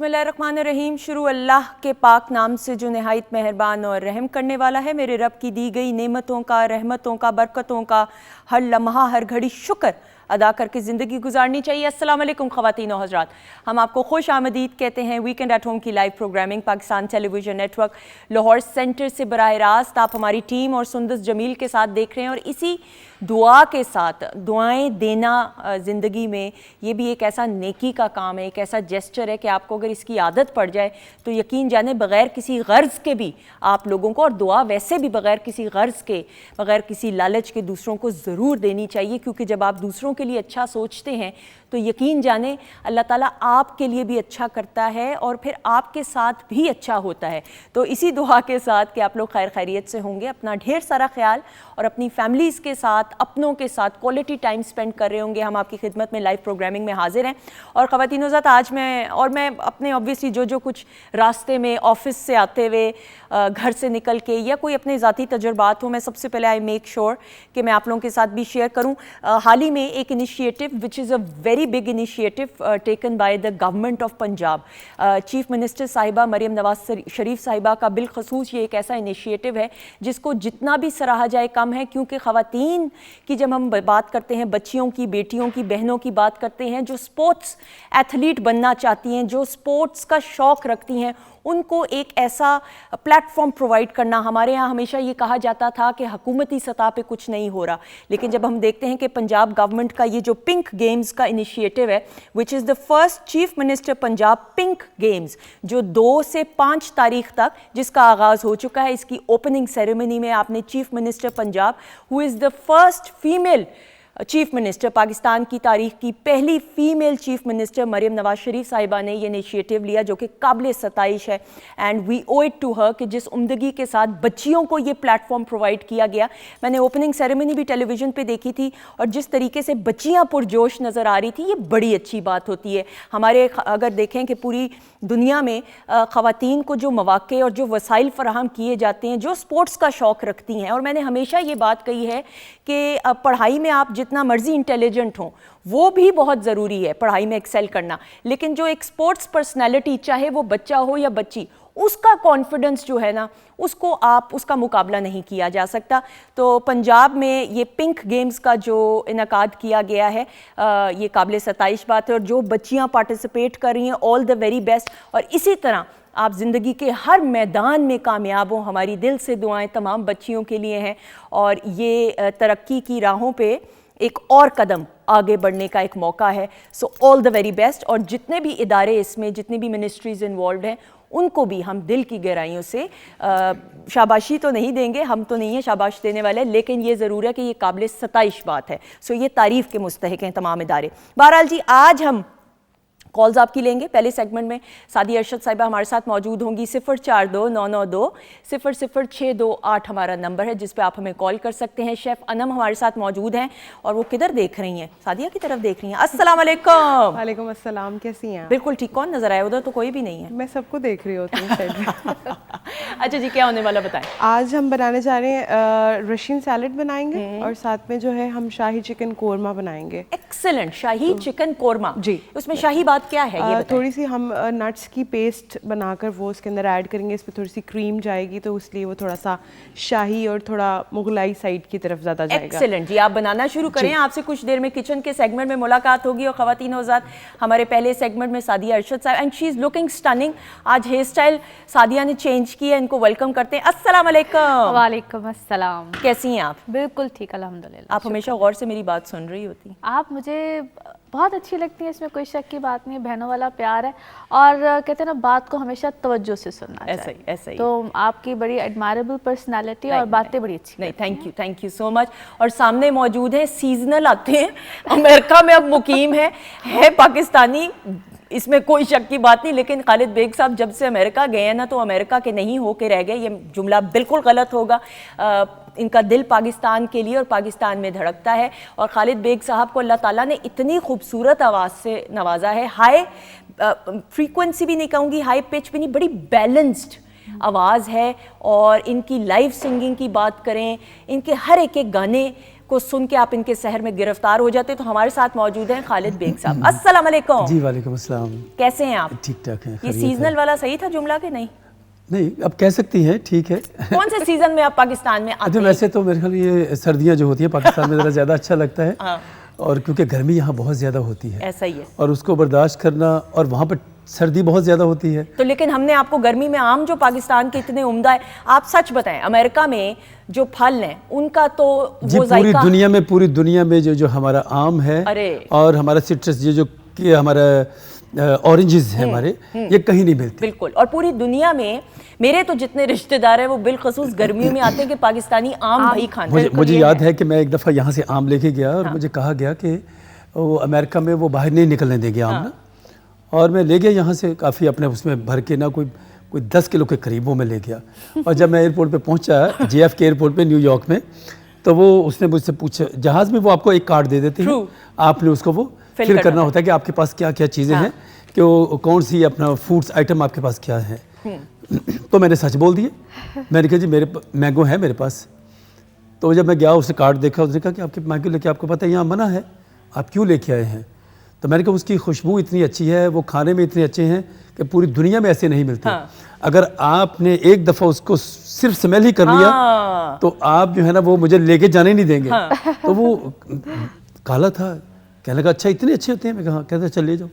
बिस्मिल्लाहिर्रहमानिर्रहीम। शुरू अल्लाह के पाक नाम से जो नहायत मेहरबान और रहम करने वाला है। मेरे रब की दी गई नेमतों का, रहमतों का, बरकतों का हर लम्हा हर घड़ी शुक्र अदा करके ज़िंदगी गुजारनी चाहिए। अस्सलाम वालेकुम ख़वातीन और हज़रात, हम आपको खुश आमदीद कहते हैं। वीकेंड एट होम की live programming Pakistan television network Lahore centre से बराह रास्त आप हमारी टीम और सुंदस जमील के साथ देख रहे हैं। और इसी दुआ के साथ दुआएं देना ज़िंदगी में ये भी एक ऐसा नेकी का काम है, एक ऐसा जेस्चर है कि आपको अगर इसकी आदत पड़ जाए तो यकीन जाने बग़ैर किसी गर्ज़ के भी आप लोगों को, और दुआ वैसे भी बग़ैर किसी गर्ज़ के, बग़ैर किसी लालच के दूसरों को ज़रूर देनी चाहिए। क्योंकि जब आप दूसरों के लिए अच्छा सोचते हैं तो यकीन जाने अल्लाह ताला आपके लिए भी अच्छा करता है और फिर आपके साथ भी अच्छा होता है। तो इसी दुआ के साथ कि आप लोग खैर खैरियत से होंगे, अपना ढेर सारा ख्याल और अपनी फैमिलीज़ के साथ, अपनों के साथ क्वालिटी टाइम स्पेंड कर रहे होंगे। हम आपकी खिदमत में लाइव प्रोग्रामिंग में हाजिर हैं। और ख़वातीन ज़ात आज मैं अपने ऑब्वियसली जो कुछ रास्ते में ऑफिस से आते हुए, घर से निकल के, या कोई अपने ज़ाती तजुर्बात हो, मैं सबसे पहले आई मेक श्योर कि मैं आप लोगों के साथ भी शेयर करूँ। हाल ही में एक initiative which is a very big initiative taken by the government of Punjab, chief minister साहिबा मरियम नवाज शरीफ साहिबा का बिलखसूस ये एक ऐसा इनिशिएटिव है जिसको जितना भी सराहा जाए कम है। क्योंकि ख़वातीन की जब हम बात करते हैं, बच्चियों की, बेटियों की, बहनों की बात करते हैं, जो स्पोर्ट्स एथलीट बनना चाहती हैं, जो स्पोर्ट्स का शौक़ रखती हैं, उनको एक ऐसा प्लेटफॉर्म प्रोवाइड करना। हमारे यहाँ हमेशा ये कहा जाता था कि हुकूमती सतह पे कुछ नहीं हो रहा, लेकिन जब हम देखते हैं कि पंजाब गवर्नमेंट का ये जो पिंक गेम्स का इनिशिएटिव है, which is the first chief minister Punjab pink games, जो 2 से 5 तारीख तक जिसका आगाज़ हो चुका है। इसकी ओपनिंग सेरेमनी में आपने chief minister Punjab, who is the first female chief minister, Pakistan की तारीख की पहली female chief minister Maryam Nawaz Sharif साहिबा ने ये इनिशिएटिव लिया, जो कि काबिल सताइश है। And we owe it to her कि जिस उम्दगी के साथ बच्चियों को ये प्लेटफॉर्म प्रोवाइड किया गया। मैंने ओपनिंग सेरेमनी भी टेलीविज़न पे देखी थी और जिस तरीके से बच्चियाँ पुरजोश नज़र आ रही थी, ये बड़ी अच्छी बात होती है। हमारे अगर देखें कि पूरी दुनिया में ख़वातीन को जो मौक़े और जो वसाइल फ़राहम किए जाते हैं, जो स्पोर्ट्स का शौक़ रखती हैं, और मैंने हमेशा ये बात कही है कि पढ़ाई में आप जितना मर्जी इंटेलिजेंट हो, वो भी बहुत ज़रूरी है पढ़ाई में एक्सेल करना, लेकिन जो एक स्पोर्ट्स पर्सनैलिटी, चाहे वो बच्चा हो या बच्ची, उसका कॉन्फिडेंस जो है ना, उसका मुकाबला नहीं किया जा सकता। तो पंजाब में ये पिंक गेम्स का जो इनकाद किया गया है, ये काबिल सताइश बात है। और जो बच्चियाँ पार्टिसिपेट कर रही हैं, ऑल द वेरी बेस्ट। और इसी तरह आप ज़िंदगी के हर मैदान में कामयाब हो। हमारी दिल से दुआएं तमाम बच्चियों के लिए हैं और ये तरक्की की राहों पे एक और कदम आगे बढ़ने का एक मौका है। So all the very best. और जितने भी इदारे इसमें, जितनी भी मिनिस्ट्रीज़ इन्वॉल्व हैं, उनको भी हम दिल की गहराइयों से शाबाशी तो नहीं देंगे, हम तो नहीं हैं शाबाश देने वाले, लेकिन ये ज़रूर है कि ये काबिल सताइश बात है। सो ये तारीफ़ के मुस्तहिक हैं तमाम इदारे। बहरहाल जी, आज हम कॉल्स आपकी लेंगे। पहले सेगमेंट में सादी अरशद साहिबा हमारे साथ मौजूद होंगी। 042992000628 हमारा नंबर है जिस पे आप हमें कॉल कर सकते हैं। शेफ़ अनम हमारे साथ मौजूद हैं और वो किधर देख रही हैं? सादिया की तरफ देख रही हैं। अस्सलाम वालेकुम। वालेकुम अस्सलाम, कैसी हैं? बिल्कुल ठीक। कौन नजर आया? उधर तो कोई भी नहीं है। मैं सबको देख रही होती हूँ। अच्छा जी, क्या होने वाला बताएं? आज हम बनाने जा रहे हैं रशियन सैलड बनाएंगे और साथ में जो है हम शाही चिकन कोरमा बनाएंगे। एक्सेलेंट, शाही चिकन कोरमा जी। उसमें शाही बात क्या है ये थोड़ी सी हम नट्स की पेस्ट बनाकर वो उसके अंदर ऐड करेंगे। इस पर थोड़ी सी क्रीम जाएगी तो इसलिए वो थोड़ा सा शाही और थोड़ा मुगलाई साइड की तरफ ज़्यादा जाएगा। एक्सेलेंट जी, आप बनाना शुरू करें। आपसे कुछ देर में किचन के सेगमेंट में मुलाकात होगी। और ख़वातीन औज़ात, हमारे पहले सेगमेंट में सादिया अरशद साहब, and she is looking stunning. आज हेयर स्टाइल सादिया ने चेंज की है। इनको वेलकम करते हैं। अस्सलाम वालेकुम। वालेकुम अस्सलाम। कैसी हैं आप? बिल्कुल ठीक, अल्हम्दुलिल्लाह। आप हमेशा गौर से मेरी बात सुन रही होती। आप मुझे बहुत अच्छी लगती है, इसमें कोई शक की बात नहीं है। बहनों वाला प्यार है और कहते हैं ना, बात को हमेशा तवज्जो से सुनना चाहिए। ऐसा ही। तो आपकी बड़ी एडमायरेबल पर्सनालिटी और बातें बड़ी अच्छी। नहीं, थैंक यू सो मच। और सामने मौजूद है, सीजनल आते हैं, अमेरिका में अब मुकीम है पाकिस्तानी, इसमें कोई शक की बात नहीं। लेकिन खालिद बेग साहब जब से अमेरिका गए हैं ना, तो अमेरिका के नहीं होके रह गए। ये जुमला बिल्कुल गलत होगा। इनका दिल पाकिस्तान के लिए और पाकिस्तान में धड़कता है। और खालिद बेग साहब को अल्लाह ताला ने इतनी खूबसूरत आवाज़ से नवाजा है। हाई फ्रीक्वेंसी भी नहीं कहूँगी, हाई पिच भी नहीं, बड़ी बैलेंस्ड आवाज़ है। और इनकी लाइव सिंगिंग की बात करें, इनके हर एक गाने को सुन के आप इनके शहर में गिरफ्तार हो जाते। तो हमारे साथ मौजूद हैं खालिद बेग साहब। अस्सलाम वालेकुम। जी वालेकुम अस्सलाम। कैसे हैं आप? ठीक ठाक है। ये सीजनल वाला सही था जुमला के नहीं? नहीं, अब कह सकती हैं, ठीक है। कौन से सीजन में आप पाकिस्तान में आते हैं? वैसे तो मेरे ख्याल ये सर्दियाँ जो होती हैं पाकिस्तान में ज़रा ज़्यादा अच्छा लगता है। हाँ। और क्योंकि गर्मी यहाँ बहुत ज़्यादा होती है, ऐसा ही है। और उसको बर्दाश्त करना, और वहाँ पर सर्दी बहुत ज़्यादा होती है। तो लेकिन हमने आपको गर्मी में आम जो पाकिस्तान के इतने उम्दा है, आप सच बताएं, अमेरिका में जो फल हैं उनका तो जी वो पूरी जायका दुनिया में जो हमारा आम है अरे और हमारा सिट्रस जो कि हमारा ऑरेंजेस है हमारे, ये कहीं नहीं मिलते। बिल्कुल। और पूरी दुनिया में मेरे तो जितने रिश्तेदार हैं वो बिलखसूस गर्मियों में आते हैं कि पाकिस्तानी आम भाई खाने। मुझे याद है कि मैं एक दफ़ा यहाँ से आम लेके गया और मुझे कहा गया कि वो अमेरिका में वो बाहर नहीं निकलने देंगे आम ना, और मैं ले गया यहाँ से काफ़ी अपने उसमें भर के ना, कोई 10 किलो के करीब वो मैं ले गया। और जब मैं एयरपोर्ट पे पहुँचा, JFK एयरपोर्ट पे न्यूयॉर्क में, तो वो उसने मुझसे पूछा, जहाज़ में वो आपको एक कार्ड दे देते हैं, आपने उसको वो फिल करना होता है कि आपके पास क्या क्या चीज़ें हैं, कि वो कौन सी अपना फूड्स आइटम आपके पास क्या है। तो मैंने सच बोल दिए, मैंने कहा जी मेरे मैंगो है मेरे पास। तो जब मैं गया उसने कार्ड देखा, उसने कहा कि आपके मैंगो लेके आपको पता है यहाँ मना है, आप क्यों लेके आए हैं? तो मैंने कहा उसकी खुशबू इतनी अच्छी है, वो खाने में इतने अच्छे हैं कि पूरी दुनिया में ऐसे नहीं मिलते। अगर आपने एक दफ़ा उसको सिर्फ स्मेल ही कर लिया तो आप जो है ना वो मुझे लेके जाने नहीं देंगे। तो वो काला था, कहने लगा अच्छा इतने अच्छे होते हैं? मैं कहा, कहते चल ले जाओ।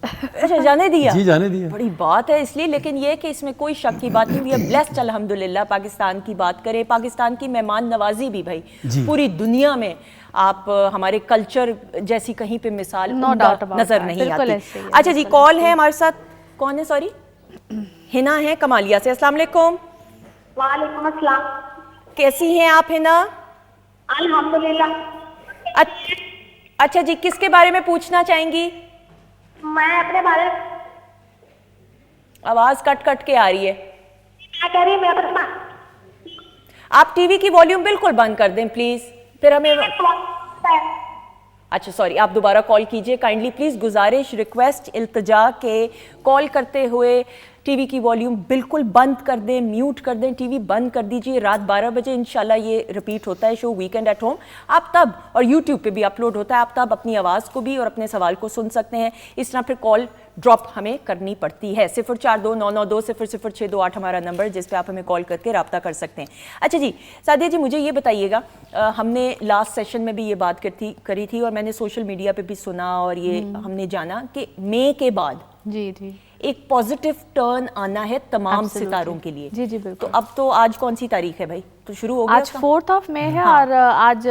अच्छा, जाने दिया? जी जाने दिया। बड़ी बात है इसलिए। लेकिन ये कि इसमें कोई शक की बात नहीं, वी आर ब्लेस्ड अल्हम्दुलिल्लाह। पाकिस्तान की बात करें, पाकिस्तान की मेहमान नवाजी भी भाई पूरी दुनिया में आप हमारे कल्चर जैसी कहीं पे मिसाल नजर नहीं आती। अच्छा जी, कॉल है हमारे साथ, कौन है? सॉरी, हिना है कमालिया से। अस्सलाम वालेकुम। वालेकुम अस्सलाम। कैसी हैं आप हिना? अल्हम्दुलिल्लाह। अच्छा जी, किसके बारे में पूछना चाहेंगी? मैं अपने बारे में। आवाज कट कट के आ रही है। क्या कह रही है? मैं अपना। आप टीवी की वॉल्यूम बिल्कुल बंद कर दें प्लीज, फिर हमें। अच्छा सॉरी, आप दोबारा कॉल कीजिए काइंडली प्लीज। गुजारिश, रिक्वेस्ट, इल्तिजा के कॉल करते हुए टीवी की वॉल्यूम बिल्कुल बंद कर दें, म्यूट कर दें, टीवी बंद कर दीजिए। रात 12 बजे इंशाल्लाह ये रिपीट होता है शो वीकेंड एट होम, आप तब, और यूट्यूब पे भी अपलोड होता है, आप तब अपनी आवाज़ को भी और अपने सवाल को सुन सकते हैं। इस तरह फिर कॉल ड्रॉप हमें करनी पड़ती है। 042992000628 हमारा नंबर, जिस पे आप हमें कॉल करके रब्ता कर सकते हैं। अच्छा जी सादिया जी, मुझे ये बताइएगा, हमने लास्ट सेशन में भी ये बात करी थी और मैंने सोशल मीडिया पे भी सुना और ये हमने जाना कि मई के बाद जी एक पॉजिटिव टर्न आना है तमाम सितारों के लिए। जी बिल्कुल। तो अब तो आज कौन सी तारीख है भाई? तो शुरू हो गया। आज 4 मई है। और आज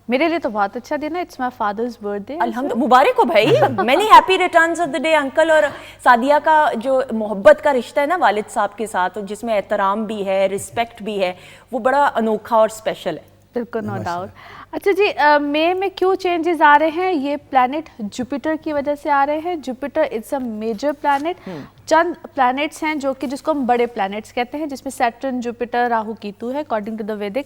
मेरे लिए तो बहुत अच्छा दिन है। It's my father's birthday. अल्हम्दुलिल्लाह, मुबारक हो भाई। Many happy returns of the day uncle. और सादिया का जो मोहब्बत का रिश्ता है ना वालिद साहब के साथ, जिसमें एहतराम भी है, रिस्पेक्ट भी है, वो बड़ा अनोखा और स्पेशल है। बिल्कुल, नो डाउट। अच्छा जी, मई में क्यों चेंजेस आ रहे हैं? ये प्लैनेट जुपिटर की वजह से आ रहे हैं। Jupiter it's a major planet. चंद प्लैनेट्स हैं जो कि जिसको हम बड़े प्लैनेट्स कहते हैं, जिसमें सैटर्न, जुपिटर, राहु, केतु है अकॉर्डिंग टू द वैदिक।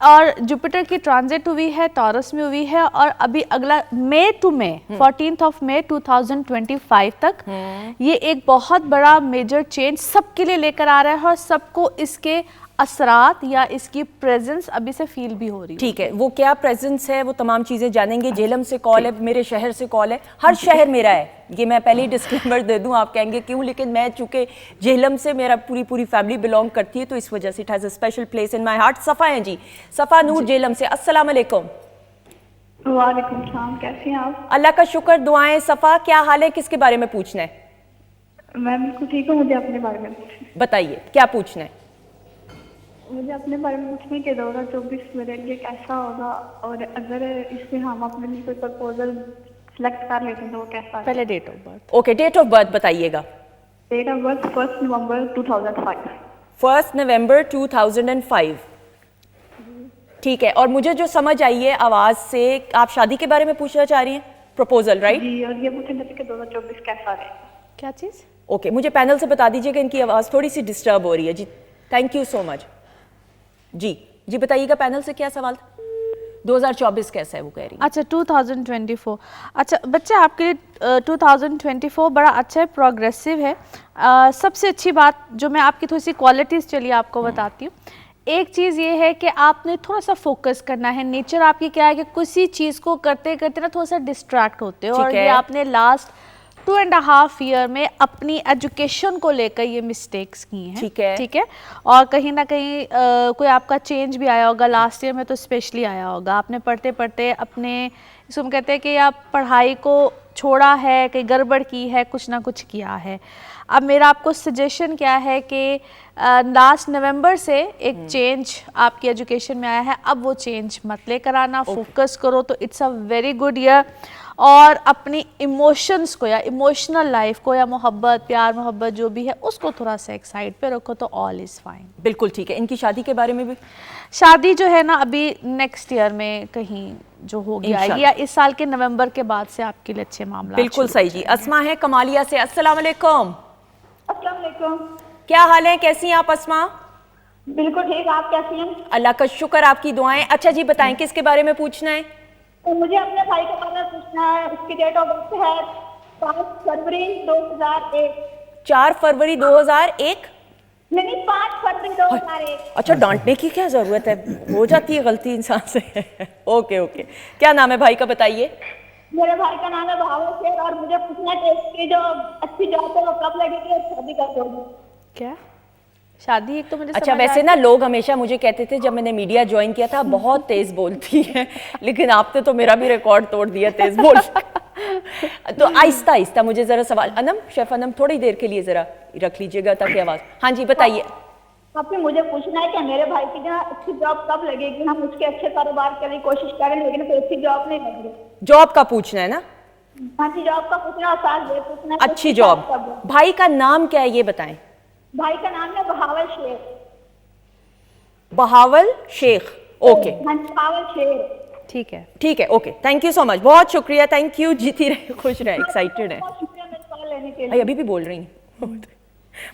और जुपिटर की ट्रांजिट हुई है, टॉरस में हुई है, और अभी अगला मई टू मई 14 मई 2025 तक ये एक बहुत बड़ा मेजर चेंज सबके लिए लेकर आ रहा है, और सबको इसके असरात या इसकी प्रेजेंस अभी से फील भी हो रही है। ठीक है, वो क्या प्रेजेंस है, वो तमाम चीजें जानेंगे। जेलम से कॉल है, मेरे शहर से कॉल है, हर शहर मेरा है, ये मैं पहले ही डिस्क्लेमर दे दूं। आप कहेंगे क्यों, लेकिन मैं चूंकि जेहलम से मेरा पूरी फैमिली बिलोंग करती है, तो इस वजह से it has a special place in my heart. सफ़ा हैं जी, सफ़ा नूर जेहलम से। अस्सलाम वालेकुम। वालेकुम सलाम। कैसे हैं आप? अल्लाह का शुक्र, दुआएं। सफ़ा क्या हाल है, किसके बारे में पूछना है? मैं बिल्कुल ठीक हूँ। मुझे अपने बारे में पूछना है। बताइए क्या पूछना है? मुझे अपने बारे में पूछना है कि 2024 मेरे लिए कैसा होगा, और अगर इसमें हम अपने लिए कोई प्रपोजल सिलेक्ट कर लेते हैं तो वो कैसा है? पहले date of birth. Okay, date of birth बताइएगा। Date of birth 1 November 2005। 1 November 2005। ठीक है, और मुझे जो समझ आई है आवाज़ से, आप शादी के बारे में पूछना चाह रही हैं, प्रपोजल, राइट? जी, और ये पूछना था कि 2024 कैसा रहेगा। क्या चीज़? ओके, मुझे पैनल से बता दीजिए कि इनकी आवाज़ थोड़ी सी डिस्टर्ब हो रही है जी। Thank you so much. जी बताइएगा, पैनल से क्या सवाल था? 2024 कैसा है वो कह रही है। अच्छा, 2024। अच्छा बच्चे, आपके लिए 2024 बड़ा अच्छा है, प्रोग्रेसिव है। सबसे अच्छी बात जो मैं आपकी थोड़ी सी क्वालिटीज़ चलिए आपको बताती हूँ। एक चीज़ ये है कि आपने थोड़ा सा फोकस करना है। नेचर आपकी क्या है कि किसी चीज़ को करते करते ना थोड़ा सा डिस्ट्रैक्ट होते हो, और ठीक ये है। आपने लास्ट 2.5 ईयर में अपनी एजुकेशन को लेकर ये मिस्टेक्स की हैं। ठीक है। ठीक है। और कहीं ना कहीं कोई आपका चेंज भी आया होगा, लास्ट ईयर में तो स्पेशली आया होगा। आपने पढ़ते पढ़ते अपने, इसको हम कहते हैं कि आप पढ़ाई को छोड़ा है, कहीं गड़बड़ की है, कुछ ना कुछ किया है। अब मेरा आपको सजेशन क्या है कि लास्ट नवंबर से एक चेंज आपकी एजुकेशन में आया है, अब वो चेंज मत लेकर आना, फोकस करो। तो it's a very good year. और अपनी इमोशंस को या इमोशनल लाइफ को या मोहब्बत, प्यार मोहब्बत जो भी है, उसको थोड़ा सा एक साइड पे रखो तो ऑल इज़ फाइन। बिल्कुल ठीक है। इनकी शादी के बारे में भी? शादी जो है ना अभी नेक्स्ट ईयर में कहीं जो होगी आएगी, या इस साल के नवंबर के बाद से आपके लिए अच्छे मामला। बिल्कुल सही जी। अस्मा है कमालिया से। अस्सलाम वालेकुम। अस्सलाम वालेकुम। क्या हाल है, कैसी हैं आप अस्मा? बिल्कुल ठीक, आप कैसी हैं? अल्लाह का शुक्र, आपकी दुआएं। अच्छा जी, बताएं किसके बारे में पूछना है? तो मुझे अपने भाई के बारे में पूछना है। उसकी डेट ऑफ बर्थ है 5 फरवरी 2001। 4 फरवरी 2001? नहीं, 5 फरवरी 2001। अच्छा, डांटने की क्या जरूरत है, हो जाती है गलती इंसान से। Okay okay. क्या नाम है भाई का, बताइए? मेरे भाई का नाम है भावल शेर, और मुझे पूछना है कि इसकी जो अच्छी जॉब है वो कब लगेगी और शादी कब होगी? क्या शादी? एक तो मुझे अच्छा, समझ वैसे ना लोग हमेशा मुझे कहते थे जब मैंने मीडिया ज्वाइन किया था, बहुत तेज बोलती है, लेकिन आपने तो मेरा भी रिकॉर्ड तोड़ दिया तेज बोल। तो आहिस्ता आहिस्ता मुझे जरा सवाल, अनम, शेफ अनम थोड़ी देर के लिए जरा रख लीजिएगा ताकि आवाज। हाँ जी, बताइए। आपने मुझे पूछना है कि मेरे भाई की जो अच्छी जॉब कब लगेगी। हम उसके अच्छे कारोबार के लिए कोशिश करें, लेकिन कोई अच्छी जॉब नहीं लग रही। जॉब का पूछना है ना? हाँ जी, जॉब का पूछना और साथ ये पूछना है कि अच्छी उसकी जॉब। शादी कब होगी। भाई का नाम क्या है ये बताएं? भाई का नाम है बहावल शेर। बहावल शेख। ओके हाँ जी, बहावल शेर। ठीक है। ठीक है, okay, thank you so much, बहुत शुक्रिया, थैंक यू। जीती रहे, खुश रहे, एक्साइटेड है। बहुत शुक्रिया मेरे कॉल लेने के लिए। भाई अभी भी बोल रही हैं।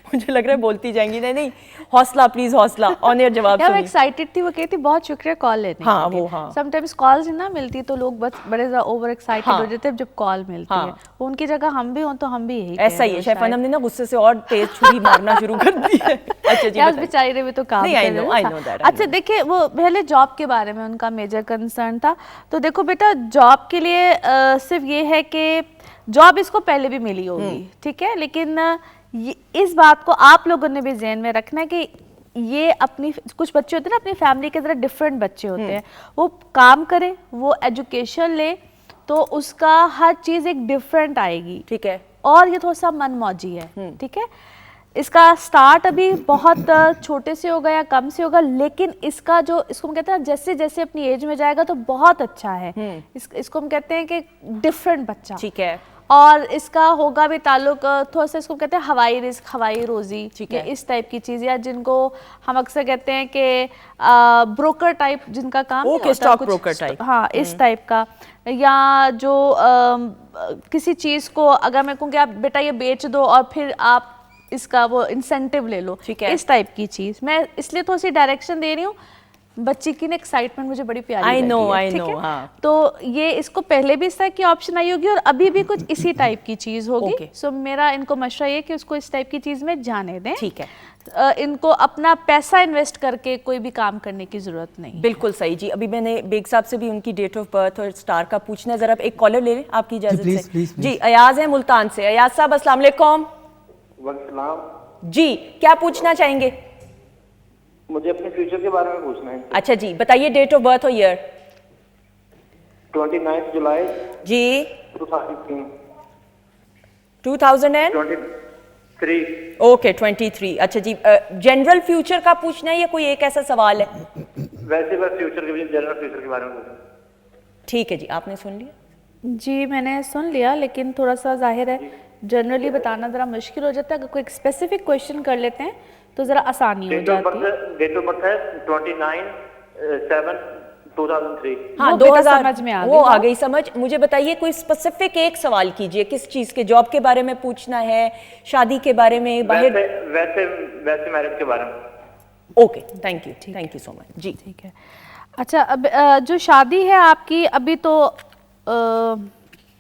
मुझे लग रहा है बोलती जाएंगी। नहीं नहीं, हौसला प्लीज, हौसला। ऑन एयर जवाब या वो सुनिए। एक्साइटेड थी, वो कहती बहुत शुक्रिया कॉल लेने हाँ, के लिए। वो हाँ। समटाइम्स कॉल्स ना मिलती तो लोग बस बड़े ज़्यादा ओवर एक्साइटेड हाँ। हो जाते हैं जब कॉल मिलती हाँ। है। वो उनकी जगह हम भी हों तो हम भी यही ऐसा ही है, कहें शेफ शायद। अनम ने ना गुस्से से और तेज छुरी मारना शुरू कर दी है। अच्छा जी, यार बताइए। बेचारे ने भी तो काम नहीं, I know, I था। know that, I अच्छा know। देखिए, वो पहले जॉब के बारे में उनका मेजर कंसर्न था। तो देखो बेटा, जॉब के लिए सिर्फ ये है कि जॉब इसको पहले भी मिली होगी, ठीक है, लेकिन इस बात को आप लोगों ने भी ज़हन में रखना है कि ये अपनी, कुछ बच्चे होते हैं ना अपनी फैमिली के तरह डिफरेंट बच्चे होते हैं, वो काम करे, वो एजुकेशन ले, तो उसका हर चीज़ एक डिफरेंट आएगी। ठीक है। और ये थोड़ा सा मनमौजी है, ठीक है। इसका स्टार्ट अभी बहुत छोटे से होगा या कम से होगा, लेकिन इसका जो, इसको हम कहते हैं जैसे जैसे अपनी एज में जाएगा तो बहुत अच्छा है। इसको हम कहते हैं कि डिफरेंट बच्चा। ठीक है। और इसका होगा भी ताल्लुक थोड़ा सा, इसको कहते हैं हवाई रिस्क, हवाई रोजी, ठीक या है। इस टाइप की चीज़, या जिनको हम अक्सर कहते हैं कि ब्रोकर टाइप जिनका काम नहीं ओके, होता, stock कुछ broker type। हाँ, इस टाइप का। या जो किसी चीज़ को अगर मैं कहूँ कि आप बेटा ये बेच दो और फिर आप इसका वो इंसेंटिव ले लो, ठीक है। इस टाइप की चीज़। मैं इसलिए थोड़ी सी डायरेक्शन दे रही हूँ। बच्ची की ना एक्साइटमेंट मुझे बड़ी प्यारी I लगी know, है, I ठीक know, है? हाँ। तो ये इसको पहले भी इस टाइप की ऑप्शन आई होगी और अभी भी कुछ इसी टाइप की चीज़ होगी। Okay। सो मेरा इनको मशवरा ये कि उसको इस टाइप की चीज़ में जाने दें। ठीक है। इनको अपना पैसा इन्वेस्ट करके कोई भी काम करने की ज़रूरत नहीं। बिल्कुल सही जी। अभी मैंने बेग साहब से भी उनकी डेट ऑफ बर्थ और स्टार का पूछना है। जरा एक कॉलर ले लें आपकी इजाजत प्लीज, से। प्लीज, जी, अयाज है मुल्तान से। अयाज साहब अस्सलाम वालेकुम। वालेकुम। जी, क्या पूछना चाहेंगे? मुझे अपने फ्यूचर के बारे में पूछना है। अच्छा जी, बताइए डेट ऑफ बर्थ और ईयर। 29 जुलाई जी। 2003। 2023। 23। ओके, 23। अच्छा जी, जनरल फ्यूचर का पूछना है या कोई एक ऐसा सवाल है? वैसे बस फ्यूचर के, जनरल फ्यूचर के बारे में पूछना है। ठीक है जी, आपने सुन लिया। जी मैंने सुन लिया, लेकिन थोड़ा सा जाहिर है जनरली बताना ज़रा मुश्किल हो जाता है। अगर कोई एक स्पेसिफिक क्वेश्चन कर लेते हैं तो ज़रा आसानी हो डेट ऑफ जाती है। डेट ऑफ बर्थ है 29/7/2003। हाँ, वो बेटा 2000 समझ में आ वो गई आ बात। गई समझ। मुझे बताइए कोई स्पेसिफिक एक सवाल कीजिए, किस चीज के, जॉब के बारे में पूछना है, शादी के बारे में, बाहर? वैसे वैसे मैरिज के बारे में। Okay, thank you so much जी। ठीक है। अच्छा, अब जो शादी है आपकी अभी तो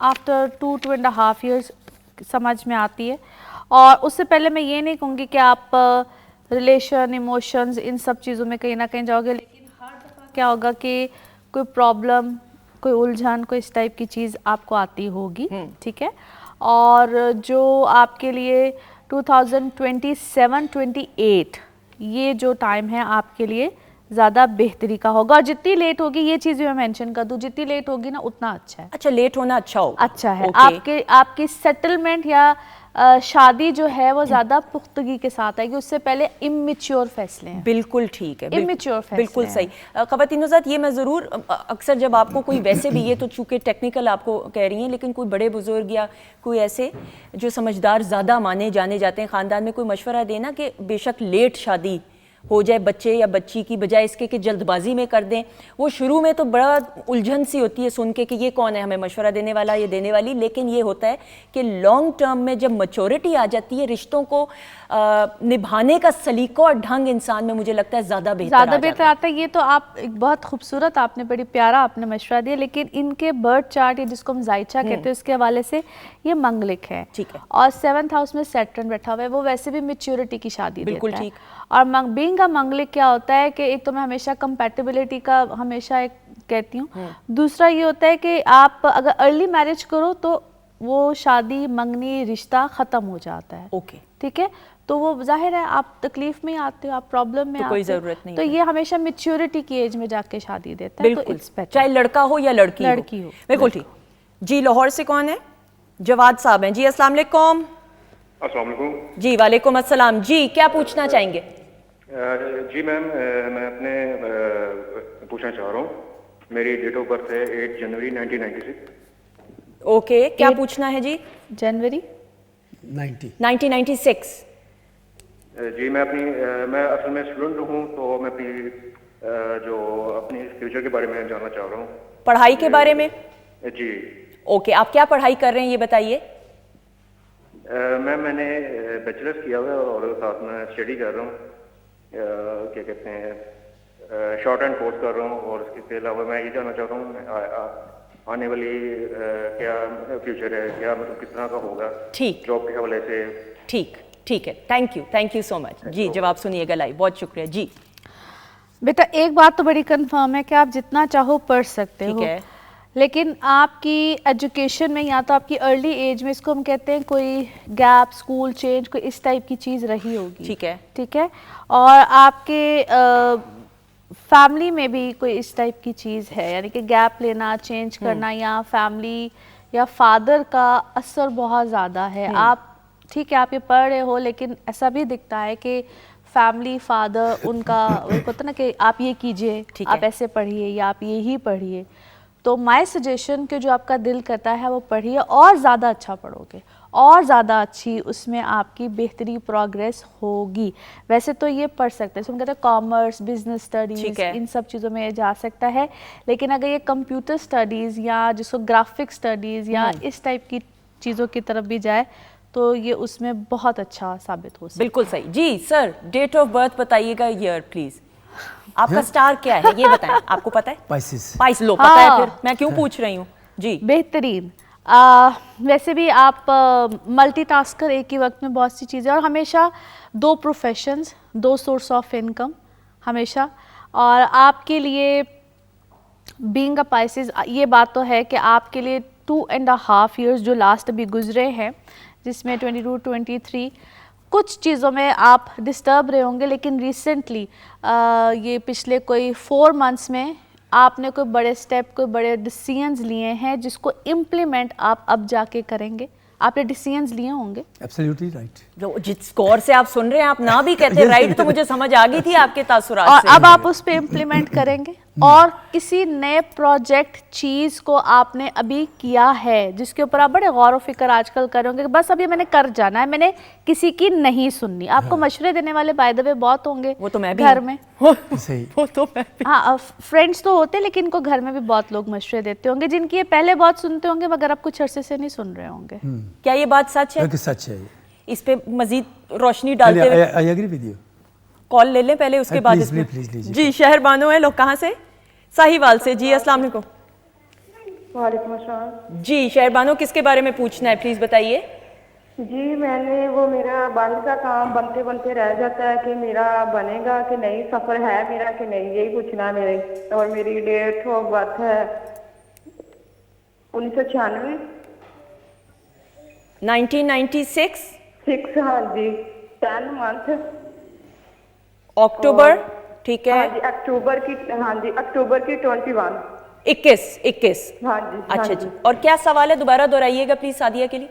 आफ्टर 2.5 years समझ में आती है, और उससे पहले मैं ये नहीं कहूँगी कि आप रिलेशन, इमोशंस, इन सब चीज़ों में कहीं ना कहीं जाओगे। लेकिन हर दफ़ा क्या होगा कि कोई प्रॉब्लम, कोई उलझन, कोई इस टाइप की चीज़ आपको आती होगी, ठीक है। और जो आपके लिए 2027-28 ये जो टाइम है आपके लिए ज़्यादा बेहतरी का होगा। और जितनी लेट होगी, ये चीज़ भी मैं मेंशन कर दूँ, जितनी लेट होगी ना उतना अच्छा है। अच्छा, लेट होना अच्छा होगा। अच्छा है। Okay. आपकी सेटलमेंट या शादी जो है वो ज़्यादा पुख्तगी के साथ आएगी, उससे पहले इमेच्योर फैसले हैं। बिल्कुल ठीक है, Immature फैसले बिल्कुल हैं। सही। ख़वातीन हज़रात, ये मैं ज़रूर अक्सर जब आपको कोई, वैसे भी ये तो चूँकि टेक्निकल आपको कह रही हैं, लेकिन कोई बड़े बुजुर्ग या कोई ऐसे जो समझदार ज़्यादा माने जाने जाते हैं ख़ानदान में, कोई मशवरा देना कि बेशक लेट शादी हो जाए बच्चे या बच्ची की, बजाय इसके कि जल्दबाजी में कर दें। वो शुरू में तो बड़ा उलझन सी होती है सुन के कि ये कौन है हमें मशवरा देने वाला, ये देने वाली, लेकिन ये होता है कि लॉन्ग टर्म में जब मैच्योरिटी आ जाती है, रिश्तों को निभाने का सलीका और ढंग इंसान में, मुझे लगता है ज़्यादा बेहतर आता है। ये तो आप एक बहुत खूबसूरत, आपने बड़ी प्यारा आपने मशवरा दिया। लेकिन इनके बर्थ चार्ट, या जिसको हम जायचा कहते हैं, उसके हवाले से ये मंगलिक है, ठीक है। और 7th हाउस में सैटर्न बैठा हुआ है, वो वैसे भी मैच्योरिटी की शादी बिल्कुल देता है। ठीक। और बीइंग का मंगलिक क्या होता है कि एक तो मैं हमेशा कंपैटिबिलिटी का हमेशा एक कहती हूँ, दूसरा ये होता है कि आप अगर अर्ली मैरिज करो तो वो शादी, मंगनी, रिश्ता ख़त्म हो जाता है। ओके, ठीक है, तो वो जाहिर है आप तकलीफ में आते हो, आप प्रॉब्लम में तो आते कोई हो, ज़रूरत नहीं तो है। ये हमेशा मैच्योरिटी की एज में जाके शादी देता है। तो बिल्कुल, it's better। चाहे लड़का हो या लड़की हो। बिल्कुल ठीक। जी, लाहौर से कौन है? जवाद साहब हैं जी। अस्सलाम वालेकुम। अस्सलाम वालेकुम। जी, वालेकुम अस्सलाम। जी, क्या पूछना चाहेंगे? जी मैम, मैं अपने पूछना चाह रहा हूँ, मेरी डेट ऑफ बर्थ है 8 जनवरी 1996। ओके, क्या पूछना है जी? जनवरी 1996। जी मैं असल में स्टूडेंट हूँ, तो मैं अपनी फ्यूचर के बारे में जानना चाह रहा हूँ। पढ़ाई के बारे में? जी। ओके, आप क्या पढ़ाई कर रहे हैं ये बताइए। मैंने बैचलर्स किया हुआ है और साथ में स्टडी कर रहा हूँ, क्या कहते हैं, शॉर्ट हैंड कोर्स कर रहा हूँ। और इसके अलावा मैं ये जानना चाहता हूँ आने वाली क्या फ्यूचर है, क्या मतलब किस तरह का होगा ठीक, जॉब के हवाले से। ठीक है। थैंक यू सो मच जी। जवाब सुनिएगा लाइव, बहुत शुक्रिया जी। बेटा, एक बात तो बड़ी कंफर्म है कि आप जितना चाहो पढ़ सकते हो, ठीक है, लेकिन आपकी एजुकेशन में या तो आपकी अर्ली एज में, इसको हम कहते हैं कोई गैप, स्कूल चेंज, कोई इस टाइप की चीज़ रही होगी। ठीक है। और आपके फैमिली में भी कोई इस टाइप की चीज़ है, यानी कि गैप लेना, चेंज करना, या फैमिली या फादर का असर बहुत ज़्यादा है। आप ठीक है, आप ये पढ़ रहे हो, लेकिन ऐसा भी दिखता है कि फैमिली, फादर, उनका होता ना कि आप ये कीजिए, आप ऐसे पढ़िए या आप ये ही पढ़िए। तो माय सजेशन कि जो आपका दिल करता है वो पढ़िए, और ज़्यादा अच्छा पढ़ोगे और ज़्यादा अच्छी उसमें आपकी बेहतरी प्रोग्रेस होगी। वैसे तो ये पढ़ सकते हैं, हम कहते हैं कॉमर्स, बिजनेस स्टडीज़, इन सब चीज़ों में जा सकता है। लेकिन अगर ये कंप्यूटर स्टडीज़ या जिसको ग्राफिक स्टडीज़ या इस टाइप की चीज़ों की तरफ भी जाए तो ये उसमें बहुत अच्छा साबित हो सकता है। बिल्कुल सही जी। सर, डेट ऑफ बर्थ बताइएगा, ईयर प्लीज़। आपका स्टार क्या है ये बताएं, आपको पता है? पाइस। लो, पता है फिर मैं क्यों पूछ रही हूँ जी। बेहतरीन। वैसे भी आप मल्टीटास्कर, एक ही वक्त में बहुत सी चीज़ें, और हमेशा 2 प्रोफेशंस, 2 सोर्स ऑफ इनकम हमेशा। और आपके लिए बीइंग अ पाइसेस, ये बात तो है कि आपके लिए 2.5 years जो लास्ट अभी गुजरे हैं, जिसमें 22-23 कुछ चीज़ों में आप डिस्टर्ब रहे होंगे, लेकिन रिसेंटली ये पिछले कोई 4 months में आपने कोई बड़े स्टेप, कोई बड़े डिसीजंस लिए हैं जिसको इम्प्लीमेंट आप अब जाके करेंगे। आपने डिसीजंस लिए होंगे। Absolutely right. जो जिस स्कोर से आप सुन रहे हैं, आप ना भी कहते राइट तो मुझे समझ आ गई थी आपके तासुरात और से। अब आप उस पे इम्प्लीमेंट करेंगे, और किसी नए प्रोजेक्ट चीज़ को आपने अभी किया है जिसके ऊपर आप बड़े गौर व फिक्र आजकल कर रहे होंगे कि बस अब ये मैंने कर जाना है, मैंने किसी की नहीं सुननी। आपको मशवरे देने वाले बाय द वे बहुत होंगे, वो तो मैं भी घर में। सही। वो तो मैं भी। हाँ, फ्रेंड्स तो होते, लेकिन इनको घर में भी बहुत लोग मशवरे देते होंगे, जिनकी ये पहले बहुत सुनते होंगे मगर आप कुछ अरसे से नहीं सुन रहे होंगे। क्या ये बात सच है? सच है। इस पे मजीद रोशनी डालते हुए I agree with you. Call ले लें पहले, उसके बाद इसमें। जी, शहर बानो है लोग, कहाँ से? साहिवाल से जी। अस्सलाम वालेकुम। वालेकुम अस्सलाम। जी, शहर बानो, किसके बारे में पूछना है प्लीज बताइए। जी मैंने वो मेरा बाहर का काम बनते बनते रह जाता है कि मेरा बनेगा कि नहीं, सफर है मेरा कि नहीं, यही पूछना है मेरे। और मेरी डेट ऑफ बर्थ है 1996 1996 6, हाँ जी 10 मंथ अक्टूबर, ठीक है। हाँ जी अक्टूबर की, हाँ जी अक्टूबर की 21। 21। हाँ जी हाँ अच्छा जी। जी, और क्या सवाल है, दोबारा दोहराइएगा प्लीज सादिया के लिए।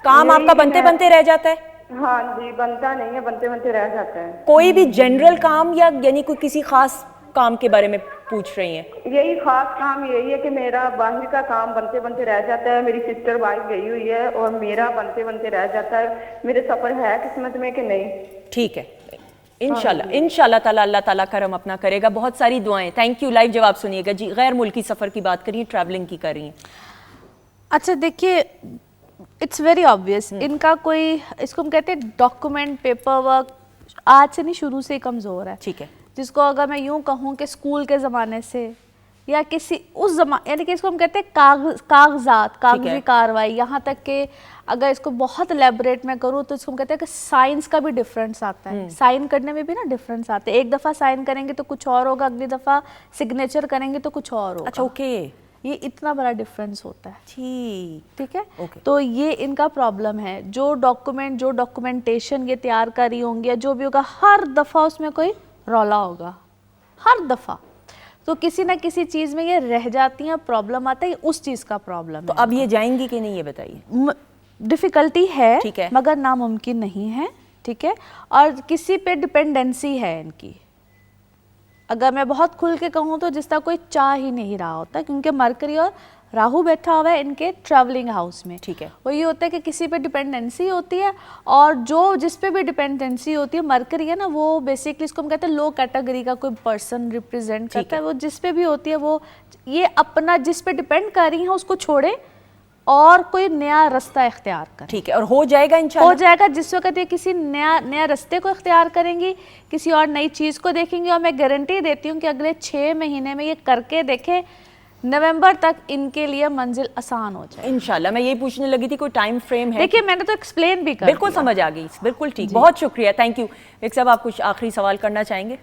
काम यही आपका बनते मैं- बनते रह जाता है? हाँ जी बनता नहीं है, बनते बनते रह जाता है। कोई भी जनरल काम या यानी कोई किसी खास काम के बारे में पूछ रही हैं? यही खास काम यही है कि मेरा बाहर का काम बनते बनते रह जाता है। मेरी सिस्टर वाइफ गई हुई है और मेरा बनते बनते रह जाता है। मेरे सफर है किस्मत में कि नहीं। ठीक है, इंशाल्लाह इंशाल्लाह ताला अल्लाह ताला करम अपना करेगा। बहुत सारी दुआएं। Thank you. लाइव जवाब सुनिएगा जी। गैर मुल्की सफर की बात करिए, ट्रैवलिंग की कर रही हैं। अच्छा देखिए, इट्स वेरी ऑब्वियस, इनका कोई, इसको हम कहते हैं डॉक्यूमेंट पेपर वर्क, आज से नहीं शुरू से ही कमज़ोर है। ठीक है, जिसको अगर मैं यूं कहूं कि स्कूल के ज़माने से या किसी उस जमाने, यानी कि इसको हम कहते हैं कागजात, कागजी कार्रवाई, यहाँ तक कि अगर इसको बहुत एलेबोरेट में करूँ तो इसको हम कहते हैं कि साइंस का भी डिफरेंस आता है। साइन करने में भी ना डिफरेंस आता है। एक दफ़ा साइन करेंगे तो कुछ और होगा, अगली दफ़ा सिग्नेचर करेंगे तो कुछ और होगा। अच्छा ओके, ये इतना बड़ा डिफरेंस होता है। ठीक है, ओके। तो ये इनका प्रॉब्लम है। जो डॉक्यूमेंट, जो डॉक्यूमेंटेशन ये तैयार कर रही होंगी या जो भी होगा, हर दफ़ा उसमें कोई रौला होगा, हर दफ़ा। तो किसी ना किसी चीज़ में ये रह जाती हैं, प्रॉब्लम आता है, उस चीज़ का प्रॉब्लम तो है। अब ये जाएंगी कि नहीं ये बताइए। डिफ़िकल्टी है, ठीक है, मगर नामुमकिन नहीं है। ठीक है, और किसी पे डिपेंडेंसी है इनकी। अगर मैं बहुत खुल के कहूँ तो जिसका कोई चाह ही नहीं रहा होता, क्योंकि मरकरी और राहु बैठा हुआ है इनके ट्रैवलिंग हाउस में। ठीक है, वो ये होता है कि किसी पे डिपेंडेंसी होती है, और जो जिस पे भी डिपेंडेंसी होती है, मरकरी है ना, वो बेसिकली इसको हम कहते हैं लो कैटेगरी का कोई पर्सन रिप्रेजेंट करता है। वो जिस पे भी होती है, वो ये अपना जिस पे डिपेंड कर रही है उसको छोड़े और कोई नया रास्ता इख्तियार करें। ठीक है, और हो जाएगा इंशाल्लाह। हो जाएगा। जिस वक्त ये किसी नया रास्ते को इख्तियार करेंगी, किसी और नई चीज़ को देखेंगी, और मैं गारंटी देती हूँ कि अगले 6 महीने में ये करके देखें, नवंबर तक इनके लिए मंजिल आसान हो जाए इंशाल्लाह। मैं यही पूछने लगी थी, कोई टाइम फ्रेम है? देखिए मैंने तो एक्सप्लेन भी कर बिल्कुल समझ आ गई, बिल्कुल ठीक, बहुत शुक्रिया, थैंक यू। एक साहब, आप कुछ आखिरी सवाल करना चाहेंगे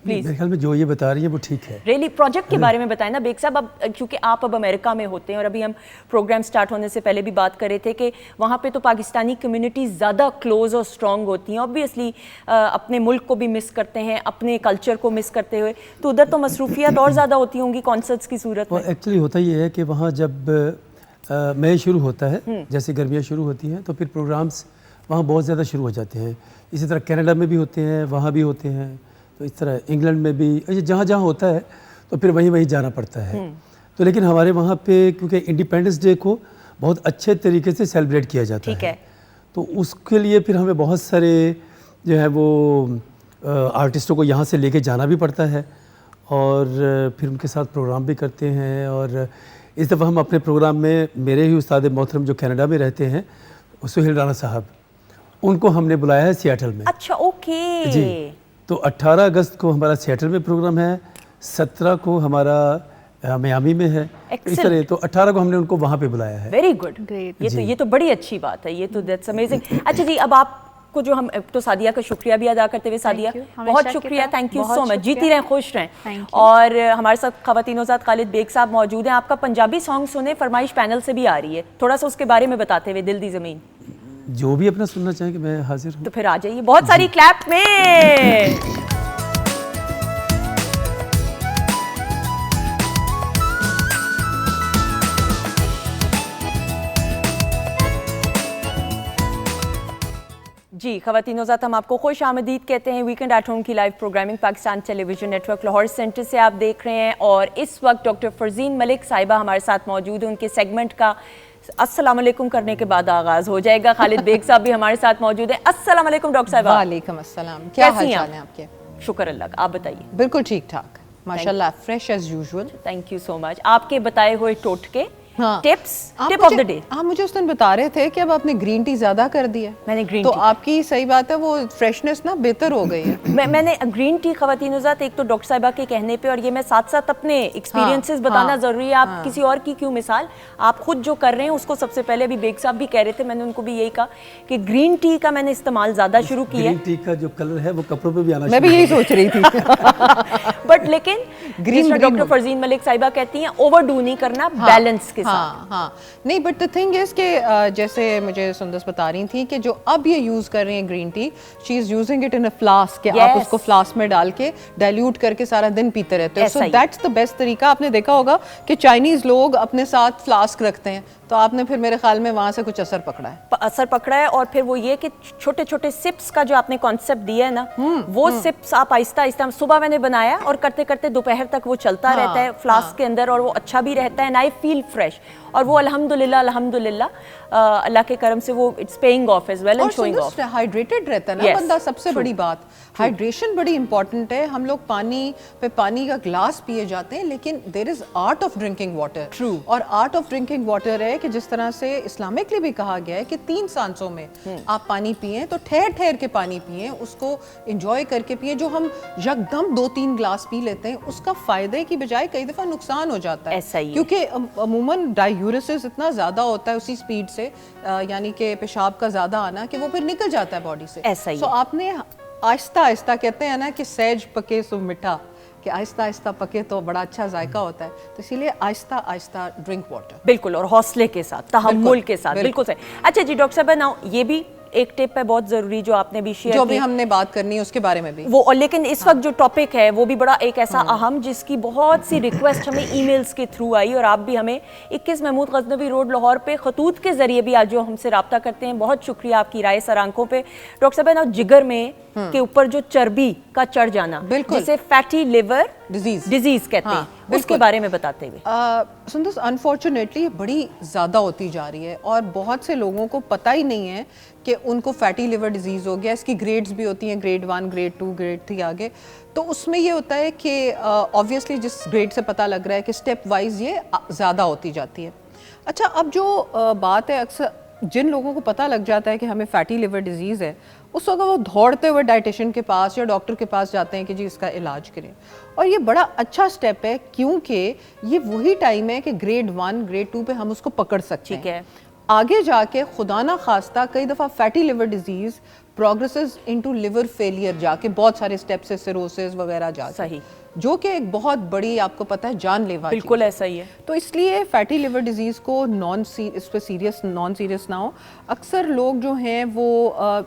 प्लीज? मेरे ख्याल में जो ये बता रही है वो ठीक है। रियली प्रोजेक्ट के बारे में बताएं ना बेग साहब। अब क्योंकि आप अब अमेरिका में होते हैं, और अभी हम प्रोग्राम स्टार्ट होने से पहले भी बात कर रहे थे कि वहाँ पे तो पाकिस्तानी कम्युनिटी ज़्यादा क्लोज और स्ट्रॉन्ग होती हैं। ऑब्वियसली अपने मुल्क को भी मिस करते हैं, अपने कल्चर को मिस करते हुए, तो उधर तो मसरूफियात और ज़्यादा होती होंगी कॉन्सर्ट्स की सूरत में। एक्चुअली होता ये है कि वहाँ जब मई शुरू होता है, जैसे गर्मियाँ शुरू होती हैं, तो फिर प्रोग्राम्स वहाँ बहुत ज़्यादा शुरू हो जाते हैं। इसी तरह कनाडा में भी होते हैं, वहाँ भी होते हैं, तो इस तरह इंग्लैंड में भी, जहाँ जहाँ होता है तो फिर वहीं जाना पड़ता है। तो लेकिन हमारे वहाँ पे क्योंकि इंडिपेंडेंस डे को बहुत अच्छे तरीके से सेलिब्रेट किया जाता है, तो उसके लिए फिर हमें बहुत सारे जो है वो आर्टिस्टों को यहाँ से लेके जाना भी पड़ता है, और फिर उनके साथ प्रोग्राम भी करते हैं। और इस दफ़ा हम अपने प्रोग्राम में मेरे ही उस्ताद मोहतरम जो कनाडा में रहते हैं, सुहेल राना साहब, उनको हमने बुलाया है सियाटल में। अच्छा ओके जी, तो 18 अगस्त को हमारा सियाटल में प्रोग्राम है, 17 को हमारा मियामी में है। इस तरह तो 18 को हमने उनको वहाँ पे बुलाया है। Very good, great. ये तो बड़ी अच्छी बात है, ये तो दैट्स अमेजिंग। अच्छा जी, अब आपको जो हम तो सादिया का शुक्रिया भी अदा करते हुए, सादिया बहुत शुक्रिया, थैंक यू सो मच। जीती रहें, खुश रहें। और हमारे साथ ख़वातीनो ज़ात खालिद बेग साहब मौजूद हैं। आपका पंजाबी सॉन्ग सुने, फरमाइश पैनल से भी आ रही है, थोड़ा सा उसके बारे में बताते हुए। दिल दी ज़मीन जो भी अपना सुनना चाहेंगे मैं हाजिर हूँ। तो फिर आ जाइए, बहुत सारी क्लैप में। जी ख़वातीनो ज़ात, हम आपको खुश आमदीद कहते हैं। वीकेंड एट होम की live programming Pakistan television network Lahore centre से आप देख रहे हैं, और इस वक्त डॉक्टर फरजीन मलिक साहिबा हमारे साथ मौजूद हैं। उनके सेगमेंट का अस्सलाम वालेकुम करने के बाद आगाज हो जाएगा। खालिद बेग साहब भी हमारे साथ मौजूद हैं। अस्सलाम वालेकुम डॉक्टर साहिबा। वालेकुम अस्सलाम, क्या हाल चाल है आपके? शुक्र अल्लाह का, आप बताइए। बिल्कुल ठीक ठाक माशाल्लाह, fresh as usual. Thank you so much. आपके बताए हुए टोटके हाँ। टिप्स, आप टिप ऑफ द मुझे- डे। आप मुझे उस दिन बता रहे थे कि अब आपने ग्रीन टी ज्यादा कर दिया। मैंने ग्रीन तो टी आपकी सही बात है, वो फ्रेशनेस ना बेहतर हो गई है। मैंने ग्रीन टी खवातीन ज़ात, एक तो डॉक्टर साहिबा के कहने पे, और ये मैं साथ साथ अपने एक्सपीरियंसेस बताना हाँ, ज़रूरी है। आप किसी और की क्यों मिसाल, आप खुद जो कर रहे हैं उसको सबसे पहले अभी बेग साहब भी कह रहे थे, मैंने उनको भी यही कहा कि ग्रीन टी का मैंने इस्तेमाल ज़्यादा शुरू किया ग्रीन है। टी का जो कलर है वो कपड़ों पे भी आना मैं भी यही सोच रही थी। बट लेकिन ग्रीन डॉक्टर फरजीन मलिक साहिबा कहती हैं ओवरडू नहीं करना, बैलेंस के साथ। हाँ हाँ, नहीं बट द थिंग इज कि जैसे मुझे सुंदस बता रही थी कि जो अब ये यूज कर रही हैं green tea, she is using it in a flask, कि आप Yes. उसको फ्लास्क में डाल के डाइल्यूट करके सारा दिन पीते रहते हो। ऐसा सो ही। दैट्स द बेस्ट तरीका। आपने देखा होगा कि चाइनीज लोग अपने साथ फ्लास्क रखते हैं, तो आपने फिर मेरे ख्याल में वहां से कुछ असर पकड़ा है। असर पकड़ा है। और फिर वो ये कि छोटे छोटे सिप्स का जो आपने कॉन्सेप्ट दिया है ना, वो सिप्स आप आहिस्ता आहिस्ता, सुबह मैंने बनाया और करते करते दोपहर तक वो चलता रहता है फ्लास्क के अंदर, और वो अच्छा भी रहता है, एंड आई फील फ्रेश। और वो अल्हम्दुलिल्लाह अल्हम्दुलिल्लाह अल्लाह के करम से वो it's paying off as well and showing off. Hydrated रहता है ना Yes, बंदा, सबसे बड़ी बात हाइड्रेशन बड़ी इंपॉर्टेंट है। हम लोग पानी का ग्लास पिए जाते हैं, लेकिन there is art of drinking water. True. और आर्ट ऑफ ड्रिंकिंग वाटर है कि जिस तरह से इस्लामिकली भी कहा गया है कि 3 सांसों में आप पानी पिए, तो ठहर ठहर के पानी पिए, उसको एंजॉय करके पिए। जो हम यकदम 2-3 ग्लास पी लेते हैं, उसका फायदे की बजाय कई दफा नुकसान हो जाता है। ऐसा ही है। क्योंकि अमूमन डायूरेसिस इतना ज्यादा होता है उसी स्पीड से, यानी कि पेशाब का ज्यादा आना, कि वो फिर निकल जाता है बॉडी से। ऐसा ही सो है। आपने आहिस्ता आहिस्ता, कहते हैं ना कि सहज पके सो मीठा, कि आहिस्ता आहिस्ता पके तो बड़ा अच्छा जायका होता है, तो इसीलिए आहिस्ता आहिस्ता ड्रिंक वाटर। बिल्कुल, और हौसले के साथ, तहम्मुल के साथ। बिल्कुल सही। अच्छा जी डॉक्टर साहब, ना ये भी एक टिप है बहुत जरूरी जो आपने भी शेयर जो की, भी हमने बात करनी है उसके बारे में भी वो। और लेकिन इस वक्त जो टॉपिक है वो भी बड़ा एक ऐसा अहम, जिसकी बहुत सी रिक्वेस्ट हमें ईमेल्स के थ्रू आई, और आप भी हमें 21 महमूद गजनवी रोड लाहौर पे खतूत के जरिए भी आज जो हमसे रब्ता करते हैं, बहुत शुक्रिया आपकी राय सर आंखों पे। डॉक्टर साहब, ना जिगर में के ऊपर जो चर्बी का चढ़ जाना, बिल्कुल। जिसे फैटी लिवर डिजीज कहते हाँ, हैं, उसके बिल्कुल। बारे में बताते हुए। सुंदर, अनफॉर्चुनेटली बड़ी ज़्यादा होती जा रही है, और बहुत से लोगों को पता ही नहीं है कि उनको फैटी लिवर डिजीज़ हो गया। इसकी ग्रेड्स भी होती हैं, ग्रेड 1, ग्रेड 2, ग्रेड 3 आगे। तो उसमें ये होता है कि ऑब्वियसली जिस ग्रेड से पता लग रहा है कि स्टेप वाइज ये ज़्यादा होती जाती है। अच्छा, अब जो बात है, अक्सर जिन लोगों को पता लग जाता है कि हमें फैटी लिवर डिजीज़ है, उस वक्त वो दौड़ते हुए डाइटिशियन के पास या डॉक्टर के पास जाते हैं कि जी इसका इलाज करें। और ये बड़ा अच्छा स्टेप है, क्योंकि ये वही टाइम है कि ग्रेड 1, ग्रेड 2 पे हम उसको पकड़ सकते हैं। ठीक है। आगे जाके खुदा ना खास्ता कई दफ़ा fatty liver disease progresses into liver failure, जाके बहुत सारे स्टेप से सिरोसिस वगैरह जाके, सही, जो कि एक बहुत बड़ी, आपको पता है, जानलेवा बिल्कुल चीज़ है। ऐसा ही है। तो इसलिए फैटी लिवर डिजीज़ को इस पर सीरियस नॉन सीरियस ना हो। अक्सर लोग जो हैं वो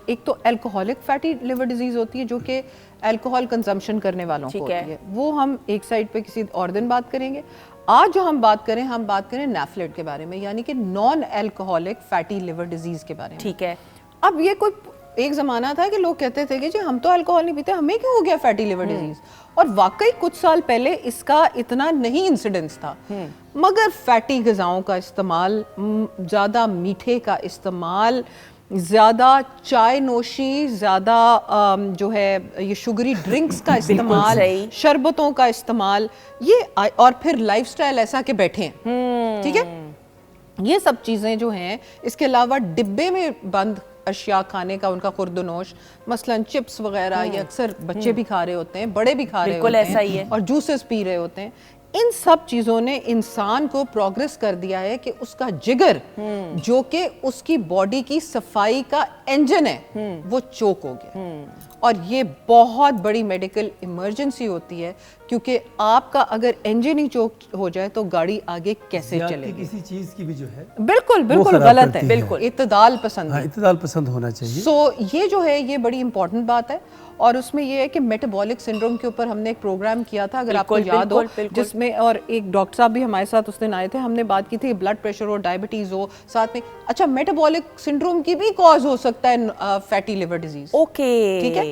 एक तो अल्कोहलिक फैटी लिवर डिजीज़ होती है, जो कि अल्कोहल कंजम्पशन करने वालों को होती है, वो हम एक साइड पे किसी और दिन बात करेंगे। आज जो हम बात करें नेफ्लेट के बारे में, यानी कि non alcoholic fatty liver disease के बारे में। ठीक है। अब ये कोई एक ज़माना था कि लोग कहते थे कि जी हम तो अल्कोहल नहीं पीते, हमें क्यों हो गया फैटी लिवर डिजीज़, और वाकई कुछ साल पहले इसका इतना नहीं इंसिडेंस था। मगर फैटी ग़िज़ाओं का इस्तेमाल, ज़्यादा मीठे का इस्तेमाल, ज़्यादा चाय नोशी, ज़्यादा जो है ये शुगरी ड्रिंक्स का इस्तेमाल, शरबतों का इस्तेमाल, ये और फिर लाइफस्टाइल ऐसा कि बैठे हैं, ठीक है, ये सब चीज़ें जो हैं, इसके अलावा डिब्बे में बंद अशिया खाने का उनका खुर्दनोश, मसलन चिप्स वगैरह, ये अक्सर बच्चे भी खा रहे होते हैं, बड़े भी खा रहे होते हैं, ऐसा ही है। और जूसेस पी रहे होते हैं। इन सब चीज़ों ने इंसान को प्रोग्रेस कर दिया है कि उसका जिगर, जो कि उसकी बॉडी की सफाई का इंजन है, वो चोक हो गया। और ये बहुत बड़ी मेडिकल इमरजेंसी होती है, क्योंकि आपका अगर इंजन ही चोक हो जाए तो गाड़ी आगे कैसे चलेगी। किसी चीज की भी जो है बिल्कुल बिल्कुल गलत है, बिल्कुल इत्तेदाल पसंद है। इत्तेदाल पसंद होना चाहिए। सो ये जो है ये बड़ी इंपॉर्टेंट बात है। और उसमें ये है कि मेटाबॉलिक सिंड्रोम के ऊपर हमने एक प्रोग्राम किया था, अगर आपको याद हो, जिसमें और एक डॉक्टर साहब भी हमारे साथ उस दिन आए थे, हमने बात की थी ब्लड प्रेशर हो, डायबिटीज हो साथ में। अच्छा, मेटाबॉलिक सिंड्रोम की भी कॉज हो सकता है फैटी लिवर डिजीज। ओके, ठीक है।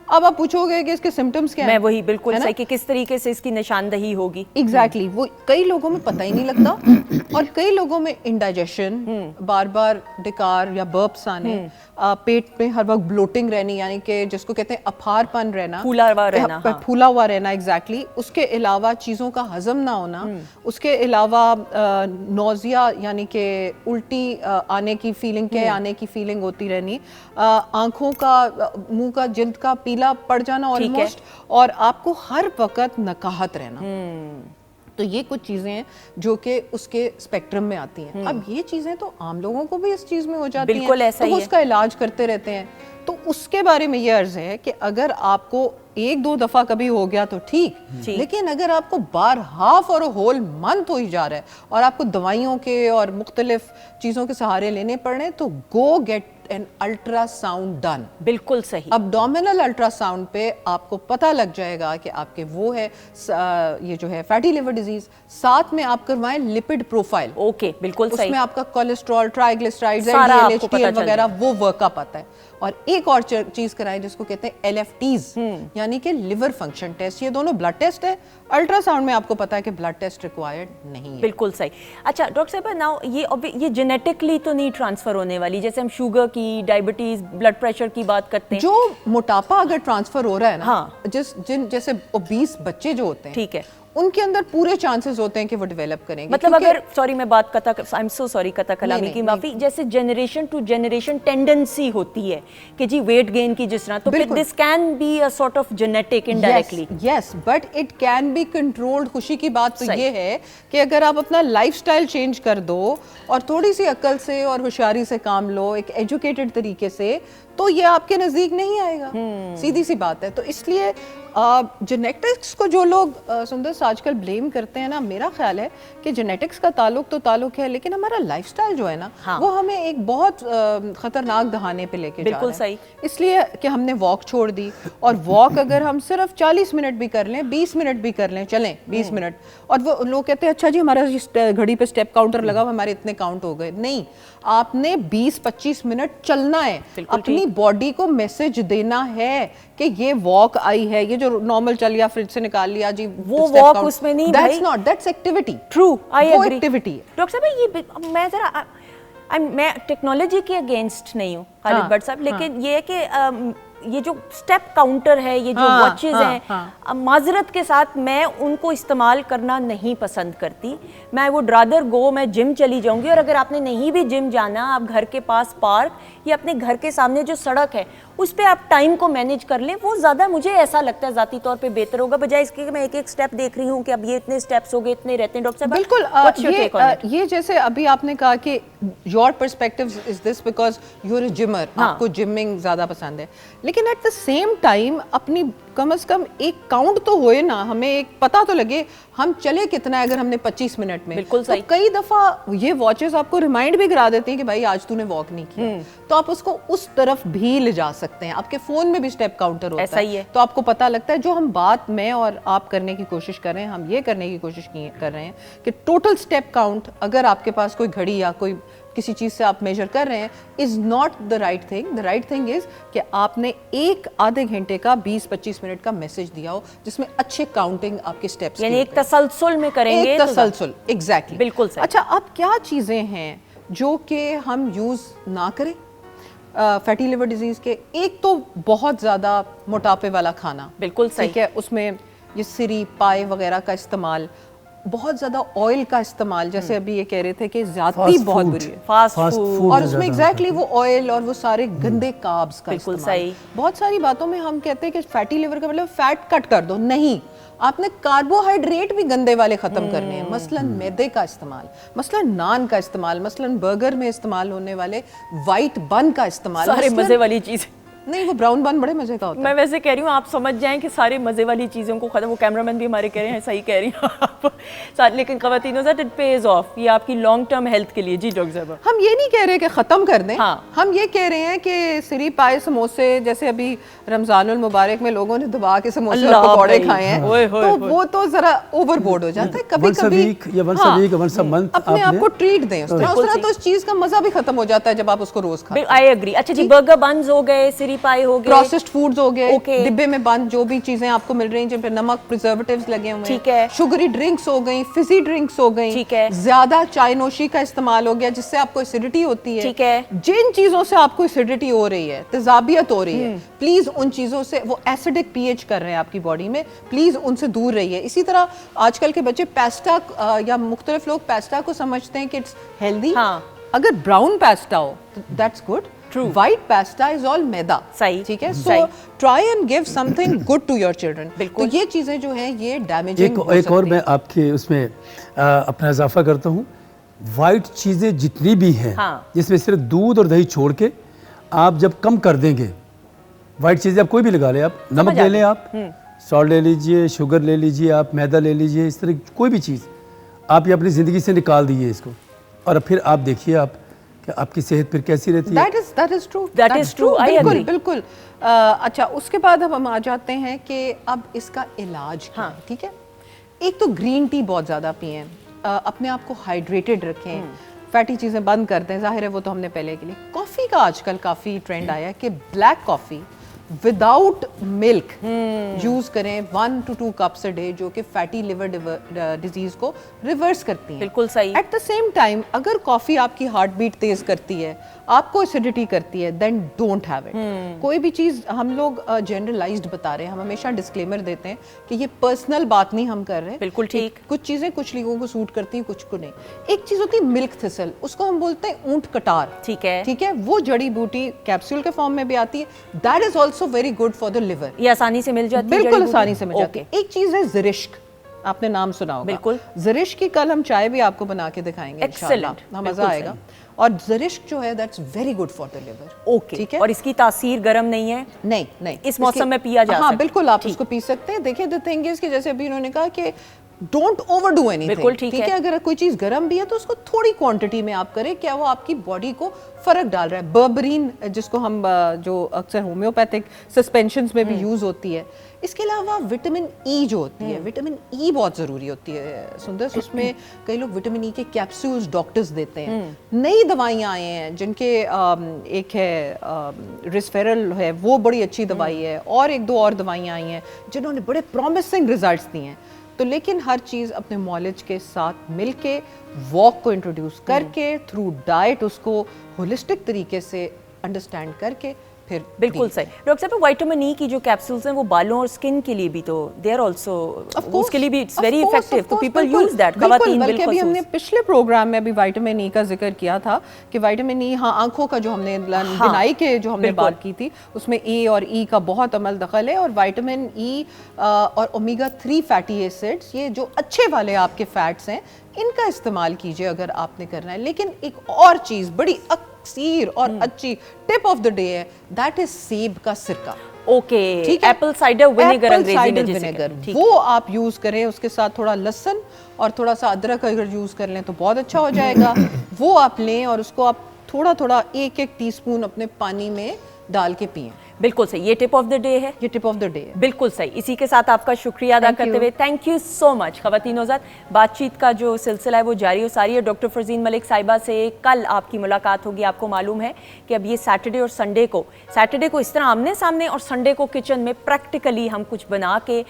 अब आप पूछोगे कि इसके सिम्टम्स क्या मैं हैं, वही बिल्कुल है ना? सही कि किस तरीके से इसकी निशानदही होगी। एग्जैक्टली वो कई लोगों में पता ही नहीं लगता और कई लोगों में इंडाइजेशन, बार बार डिकार या बर्प्स आने, पेट में हर वक्त ब्लोटिंग रहनी, यानी कि जिसको कहते हैं अफारपन रहना, फूला हुआ रहना, हाँ। फूला हुआ रहना एग्जैक्टली। उसके अलावा चीज़ों का हजम ना होना, उसके अलावा नोजिया यानी कि उल्टी आने की फीलिंग, के आने की फीलिंग होती रहनी, आंखों का, मुंह का, जिल्द का पीला पड़ जाना ऑलमोस्ट, और आपको हर वक्त नकाहत रहना। तो ये कुछ चीजें हैं जो कि उसके स्पेक्ट्रम में आती हैं। अब ये चीजें तो आम लोगों को भी इस चीज में हो जाती हैं, बिल्कुल ऐसा तो ही वो है। उसका इलाज करते रहते हैं। तो उसके बारे में ये अर्ज है कि अगर आपको एक दो दफा कभी हो गया तो ठीक, लेकिन अगर आपको बार हाफ और होल मंथ हो ही जा रहा है और आपको दवाइयों के और मुख्तलिफ चीजों के सहारे लेने पड़ रहे हैं, तो गो गेट एन अल्ट्रासाउंड डन। बिल्कुल सही। अब्डोमिनल अल्ट्रासाउंड पे आपको पता लग जाएगा कि आपके वो है ये जो है फैटी लिवर डिजीज। साथ में आप करवाएं लिपिड प्रोफाइल। ओके, बिल्कुल सही। उसमें आपका कोलेस्ट्रॉल, ट्राइग्लिसराइड्स, सारा एलडीएल, आपको पता एचडीएल चल वगैरह वो वर्कअप आता है। और एक और चीज कराएं जिसको कहते हैं एलएफटीज, यानी कि लिवर फंक्शन टेस्ट। ये दोनों ब्लड टेस्ट है। अल्ट्रासाउंड में आपको पता है कि ब्लड टेस्ट रिक्वायर्ड नहीं है। बिल्कुल सही। अच्छा डॉक्टर साहब, नाउ ये जेनेटिकली तो नहीं ट्रांसफर होने वाली, जैसे हम शुगर की, डायबिटीज, ब्लड प्रेशर की बात करते हैं। जो मोटापा अगर ट्रांसफर हो रहा है ना, हाँ। जैसे ओबीस बच्चे जो होते हैं, ठीक है, उनके अंदर पूरे चांसेस होते हैं कि वो डेवलप करेंगे। मतलब क्योंकि- अगर सॉरी मैं बात कता आई एम सो सॉरी कता कलामी नहीं, की नहीं, माफी, जैसे जनरेशन टू जनरेशन टेंडेंसी होती है कि जी वेट गेन की जिस तरह, तो फिर बिल्कुल। This can be a sort of genetic indirectly. Yes, but it can be controlled. खुशी की बात तो सही। ये है कि अगर आप अपना लाइफस्टाइल चेंज कर दो और थोड़ी सी अक्ल से और होशियारी से काम लो, एक एजुकेटेड तरीके से, तो ये आपके नजदीक नहीं आएगा। सीधी सी बात है। तो इसलिए जेनेटिक्स को जो लोग सुंदर आजकल ब्लेम करते हैं ना, मेरा ख्याल है कि जेनेटिक्स का ताल्लुक है, लेकिन हमारा लाइफस्टाइल जो है ना, हाँ। वो हमें एक बहुत खतरनाक दहाने पे लेके जा रहा बिल्कुल है। सही। इसलिए कि हमने वॉक छोड़ दी, और वॉक अगर हम सिर्फ 40 मिनट भी कर लें, 20 मिनट भी कर लें, चलें 20 मिनट, और वो लोग कहते हैं अच्छा जी हमारा घड़ी पे स्टेप काउंटर लगा, हमारे इतने काउंट हो गए। नहीं, आपने 20-25 मिनट चलना है, अपनी बॉडी को मैसेज देना है कि ये वॉक आई है। ये जो नॉर्मल चल गया, फ्रिज से निकाल लिया जी, वो वॉक उसमें नहीं भाई। That's not, that's activity. True, I वो एग्री। एक्टिविटी है। डॉक्टर साहब ये मैं जरा मैं टेक्नोलॉजी के अगेंस्ट नहीं हूँ खालिद हाँ, भट्ट साहब, लेकिन ये है कि ये जो स्टेप काउंटर है, ये जो हाँ, वॉचेस हाँ, हैं, हाँ। माजरत के साथ मैं उनको इस्तेमाल करना नहीं पसंद करती। मैं वुड रादर गो, मैं जिम चली जाऊंगी, और अगर आपने नहीं भी जिम जाना, आप घर के पास पार्क या अपने घर के सामने जो सड़क है उस पर आप टाइम को मैनेज कर लें, वो ज़्यादा मुझे ऐसा लगता है ज़ाती तौर पे बेहतर होगा, बजाय इसके कि मैं एक एक स्टेप देख रही हूँ कि अब ये इतने स्टेप्स हो गए, इतने रहते हैं। डॉक्टर साहब बिल्कुल। what's your take on it? ये जैसे अभी आपने कहा कि your perspective is this because you are a gymmer, हाँ। आपको जिमिंग ज्यादा पसंद है, लेकिन एट द सेम टाइम अपनी कम से कम एक काउंट तो होए ना, हमें एक पता तो लगे हम चले कितना है। अगर हमने 25 मिनट में, बिल्कुल सही। तो कई दफा ये वॉचेस आपको रिमाइंड भी करा देती हैं कि भाई आज तूने वॉक नहीं किया, तो आप उसको उस तरफ भी ले जा सकते हैं। आपके फोन में भी स्टेप काउंटर होता ऐसा ही है। तो आपको पता लगता है। जो हम बात मैं और आप करने की कोशिश कर रहे हैं, हम ये करने की कोशिश कर रहे हैं कि टोटल स्टेप काउंट, अगर आपके पास कोई घड़ी या कोई किसी चीज से आप मेजर कर रहे हैं, is not the right thing. The right thing is कि आपने एक आधे घंटे का 20-25 मिनट का मैसेज दिया हो, जिसमें अच्छे काउंटिंग आपके स्टेप्स, यानी एक तसलसल में करेंगे, एक तो तसलसल, एग्जैक्टली, बिल्कुल सही। अच्छा, अब क्या चीजें हैं जो कि हम यूज ना करें फैटी लिवर डिजीज के? एक तो बहुत ज्यादा मोटापे वाला खाना, बिल्कुल सही। ठीक है, उसमें ये सिरी, पाए वगैरह का इस्तेमाल, बहुत ज्यादा ऑयल का इस्तेमाल, जैसे अभी ये कह रहे थे कि ज्यादती Fast बहुत food। बुरी है, फास्ट Fast फूड, food और जो उसमें ज्यादा एग्जैक्टली वो ऑयल और वो सारे गंदे कार्ब्स का बिल्कुल इस्तेमाल। सही। बहुत सारी बातों में हम कहते हैं कि फैटी लिवर का मतलब फैट कट कर दो, नहीं, आपने कार्बोहाइड्रेट भी गंदे वाले खत्म करने हैं। मसलन मैदे का इस्तेमाल, मसलन नान का इस्तेमाल, मसलन बर्गर में इस्तेमाल होने वाले वाइट बन का इस्तेमाल, सारे मसलन- मजे वाली चीज। नहीं, वो ब्राउन बन बड़े मजे का होता मैं है। वैसे कह रही हूँ, आप समझ जाएं कि सारे मजे वाली चीज़ों को खत्म, वो कैमरामैन भी हमारे कह रहे हैं सही कह रही हैं आप लेकिन ख़वातीनों से इट पेज ऑफ, ये आपकी लॉन्ग टर्म हेल्थ के लिए। जी डॉक्टर साहब, हम ये नहीं कह रहे कि खत्म कर दें, हाँ। हम ये कह रहे हैं कि सिरी पाए समोसे, जैसे अभी रमजानुल मुबारक में लोगों ने दबा के समोसे और अल्लाह पकौड़े भाई। खाए हैं, ओए होए तो होए। वो तो जरा ओवरबोर्ड हो जाता है। कभी Once a कभी week या once a week, once a month अपने आप आपने- को ट्रीट दें। उस तरह बिल्कुल तो इस चीज का मजा भी खत्म हो जाता है जब आप उसको रोज खाते हैं। I agree. अच्छा जी, बर्गर बन्स हो गए, सिरी कैंडी पाई हो गए, प्रोसेस्ड फूड्स हो गए, Okay. डिब्बे में बंद जो भी चीजें आपको मिल रही हैं जिन पे नमक, प्रिजर्वेटिव्स लगे हुए हैं, ठीक है। शुगरी ड्रिंक्स हो गई, फिजी ड्रिंक्स हो गई, ठीक है। ज्यादा चाय नोशी का इस्तेमाल हो गया जिससे आपको एसिडिटी होती है, ठीक है। जिन चीजों से आपको एसिडिटी हो रही है, तेजाबियत हो रही है, प्लीज उन चीजों से, वो एसिडिक पीएच कर रहे हैं आपकी बॉडी में, प्लीज उनसे दूर रहिए। इसी तरह आजकल के बच्चे पेस्टा या मुख्तलिफ लोग पेस्टा को समझते हैं कि इट्स हेल्दी। हाँ। अगर ब्राउन पेस्टा हो that's good, True. White pasta is all maida, सही, ठीक है। सही। So try and give something good to your children. बिल्कुल। तो ये चीजें जो हैं ये डैमेजिंग एक और मैं आपके उसमें अपना इजाफा करता हूँ, वाइट चीज़ें जितनी भी हैं, हाँ। जिसमें सिर्फ दूध और दही छोड़ के आप जब कम कर देंगे, वाइट चीज़ें आप कोई भी लगा लें, आप नमक ले लें, आप सॉल्ट ले लीजिए, शुगर ले लीजिए, आप मैदा ले लीजिए, इस तरह की कोई भी चीज़ आप ये अपनी ज़िंदगी से निकाल दीजिए इसको, और फिर आप देखिए आप कि आपकी सेहत फिर कैसी रहती है। That is true, That is true, I बिल्कुल agree. बिल्कुल। अच्छा, उसके बाद हम आ जाते हैं कि अब इसका इलाज क्या है, ठीक है। एक तो ग्रीन टी बहुत ज़्यादा पिएं, अपने आप को हाइड्रेटेड रखें, फैटी चीज़ें बंद कर दें, जाहिर है वो तो हमने पहले के लिए। कॉफ़ी का आजकल काफ़ी ट्रेंड आया है कि black coffee without milk use करें 1 to 2 कप्स अ डे, जो कि फैटी लिवर डिजीज को रिवर्स करती है। बिल्कुल सही। एट द सेम टाइम अगर कॉफी आपकी हार्ट बीट तेज करती है, आपको एसिडिटी करती है, देन डोंट हैव इट। कोई भी चीज हम लोग जनरलाइज्ड बता रहे हैं, हम हमेशा डिस्क्लेमर देते हैं कि ये पर्सनल बात नहीं हम कर रहे हैं। बिल्कुल ठीक। कुछ चीजें कुछ लोगों को सूट करती हैं, कुछ को नहीं। एक चीज होती है मिल्क थिसल, उसको हम बोलते हैं ऊंट कटार, ठीक है। ठीक है। वो जड़ी बूटी कैप्सूल के फॉर्म में भी आती है, that is also very good for the liver. ये आसानी से मिल जाती है, बिल्कुल जड़ी आसानी बूटी? से मिल जाती है। एक चीज है ज़रिश्क, आपने नाम सुना होगा। बिल्कुल। ज़रिश्क की कल हम चाय भी आपको बना के दिखाएंगे इंशाल्लाह, Excellent, मजा बिल्कुल आएगा। और ज़रिश्क जो है that's very good for the liver. Okay, ठीक है। और इसकी तासीर गर्म नहीं है? नहीं नहीं, इस मौसम में पिया जा सकता हाँ है। बिल्कुल, आप ठीक। उसको पी सकते हैं। देखिए द थिंग इज कि जैसे अभी उन्होंने कहा कि डोंट ओवरडू एनीथिंग, बिल्कुल ठीक है। अगर कोई चीज गर्म भी है तो उसको थोड़ी क्वांटिटी में आप करें, क्या वो आपकी बॉडी को फर्क डाल रहा है। बर्बरीन जिसको हम जो अक्सर होम्योपैथिक सस्पेंशंस में भी यूज होती है। इसके अलावा विटामिन ई जो होती है, विटामिन ई बहुत ज़रूरी होती है सुंदर। उसमें कई लोग विटामिन ई के कैप्सूल्स डॉक्टर्स देते हैं। नई दवाइयाँ आए हैं जिनके एक है रिस्फेरल है, वो बड़ी अच्छी दवाई है, और एक दो और दवाइयाँ आई हैं जिन्होंने बड़े प्रॉमिसिंग रिजल्ट्स दिए हैं। तो लेकिन हर चीज़ अपने नॉलेज के साथ मिलके, वॉक को इंट्रोड्यूस करके, थ्रू डाइट उसको होलिस्टिक तरीके से अंडरस्टैंड करके फिर बिल्कुल सही। डॉक्टर साहब, विटामिन ई की जो कैप्सूल्स हैं वो बालों और स्किन के लिए भी तो दे आर आल्सो, उसके लिए भी इट्स वेरी इफेक्टिव, तो पीपल यूज दैट। खवातीन बल्कि अभी हमने पिछले प्रोग्राम में भी विटामिन ई का जिक्र किया था कि विटामिन ई, हाँ, आंखों का जो हमने बिनाई के जो हमने बात की थी उसमें ए और ई का बहुत अमल दखल है। और विटामिन ई और ओमेगा 3 फैटी एसिड्स, ये जो अच्छे वाले आपके फैट्स हैं, इनका इस्तेमाल कीजिए अगर आपने करना है। लेकिन एक और चीज़ बड़ी अक्सीर और अच्छी टिप ऑफ द डे है, दैट इज सेब का सिरका। ओके, ठीक है। एप्पल साइडर विनेगर एप्पल अंग्रेजी में साइडर जिसे विनेगर, कहते हैं। वो आप यूज करें। उसके साथ थोड़ा लहसुन और थोड़ा सा अदरक अगर यूज कर लें तो बहुत अच्छा हो जाएगा। वो आप लें और उसको आप थोड़ा थोड़ा 1-1 टीस्पून अपने पानी में डाल के पिएं। बिल्कुल सही, ये टिप ऑफ द डे है। ये टिप ऑफ द डे है। बिल्कुल सही। इसी के साथ आपका शुक्रिया अदा करते हुए थैंक यू सो मच। खवातीन नौज़ाद, बातचीत का जो सिलसिला है वो जारी और सारी है। डॉक्टर फरजीन मलिक साहिबा से कल आपकी मुलाकात होगी। आपको मालूम है कि अब ये सैटरडे और संडे को इस तरह आमने सामने, और संडे को किचन में प्रैक्टिकली हम कुछ बना के,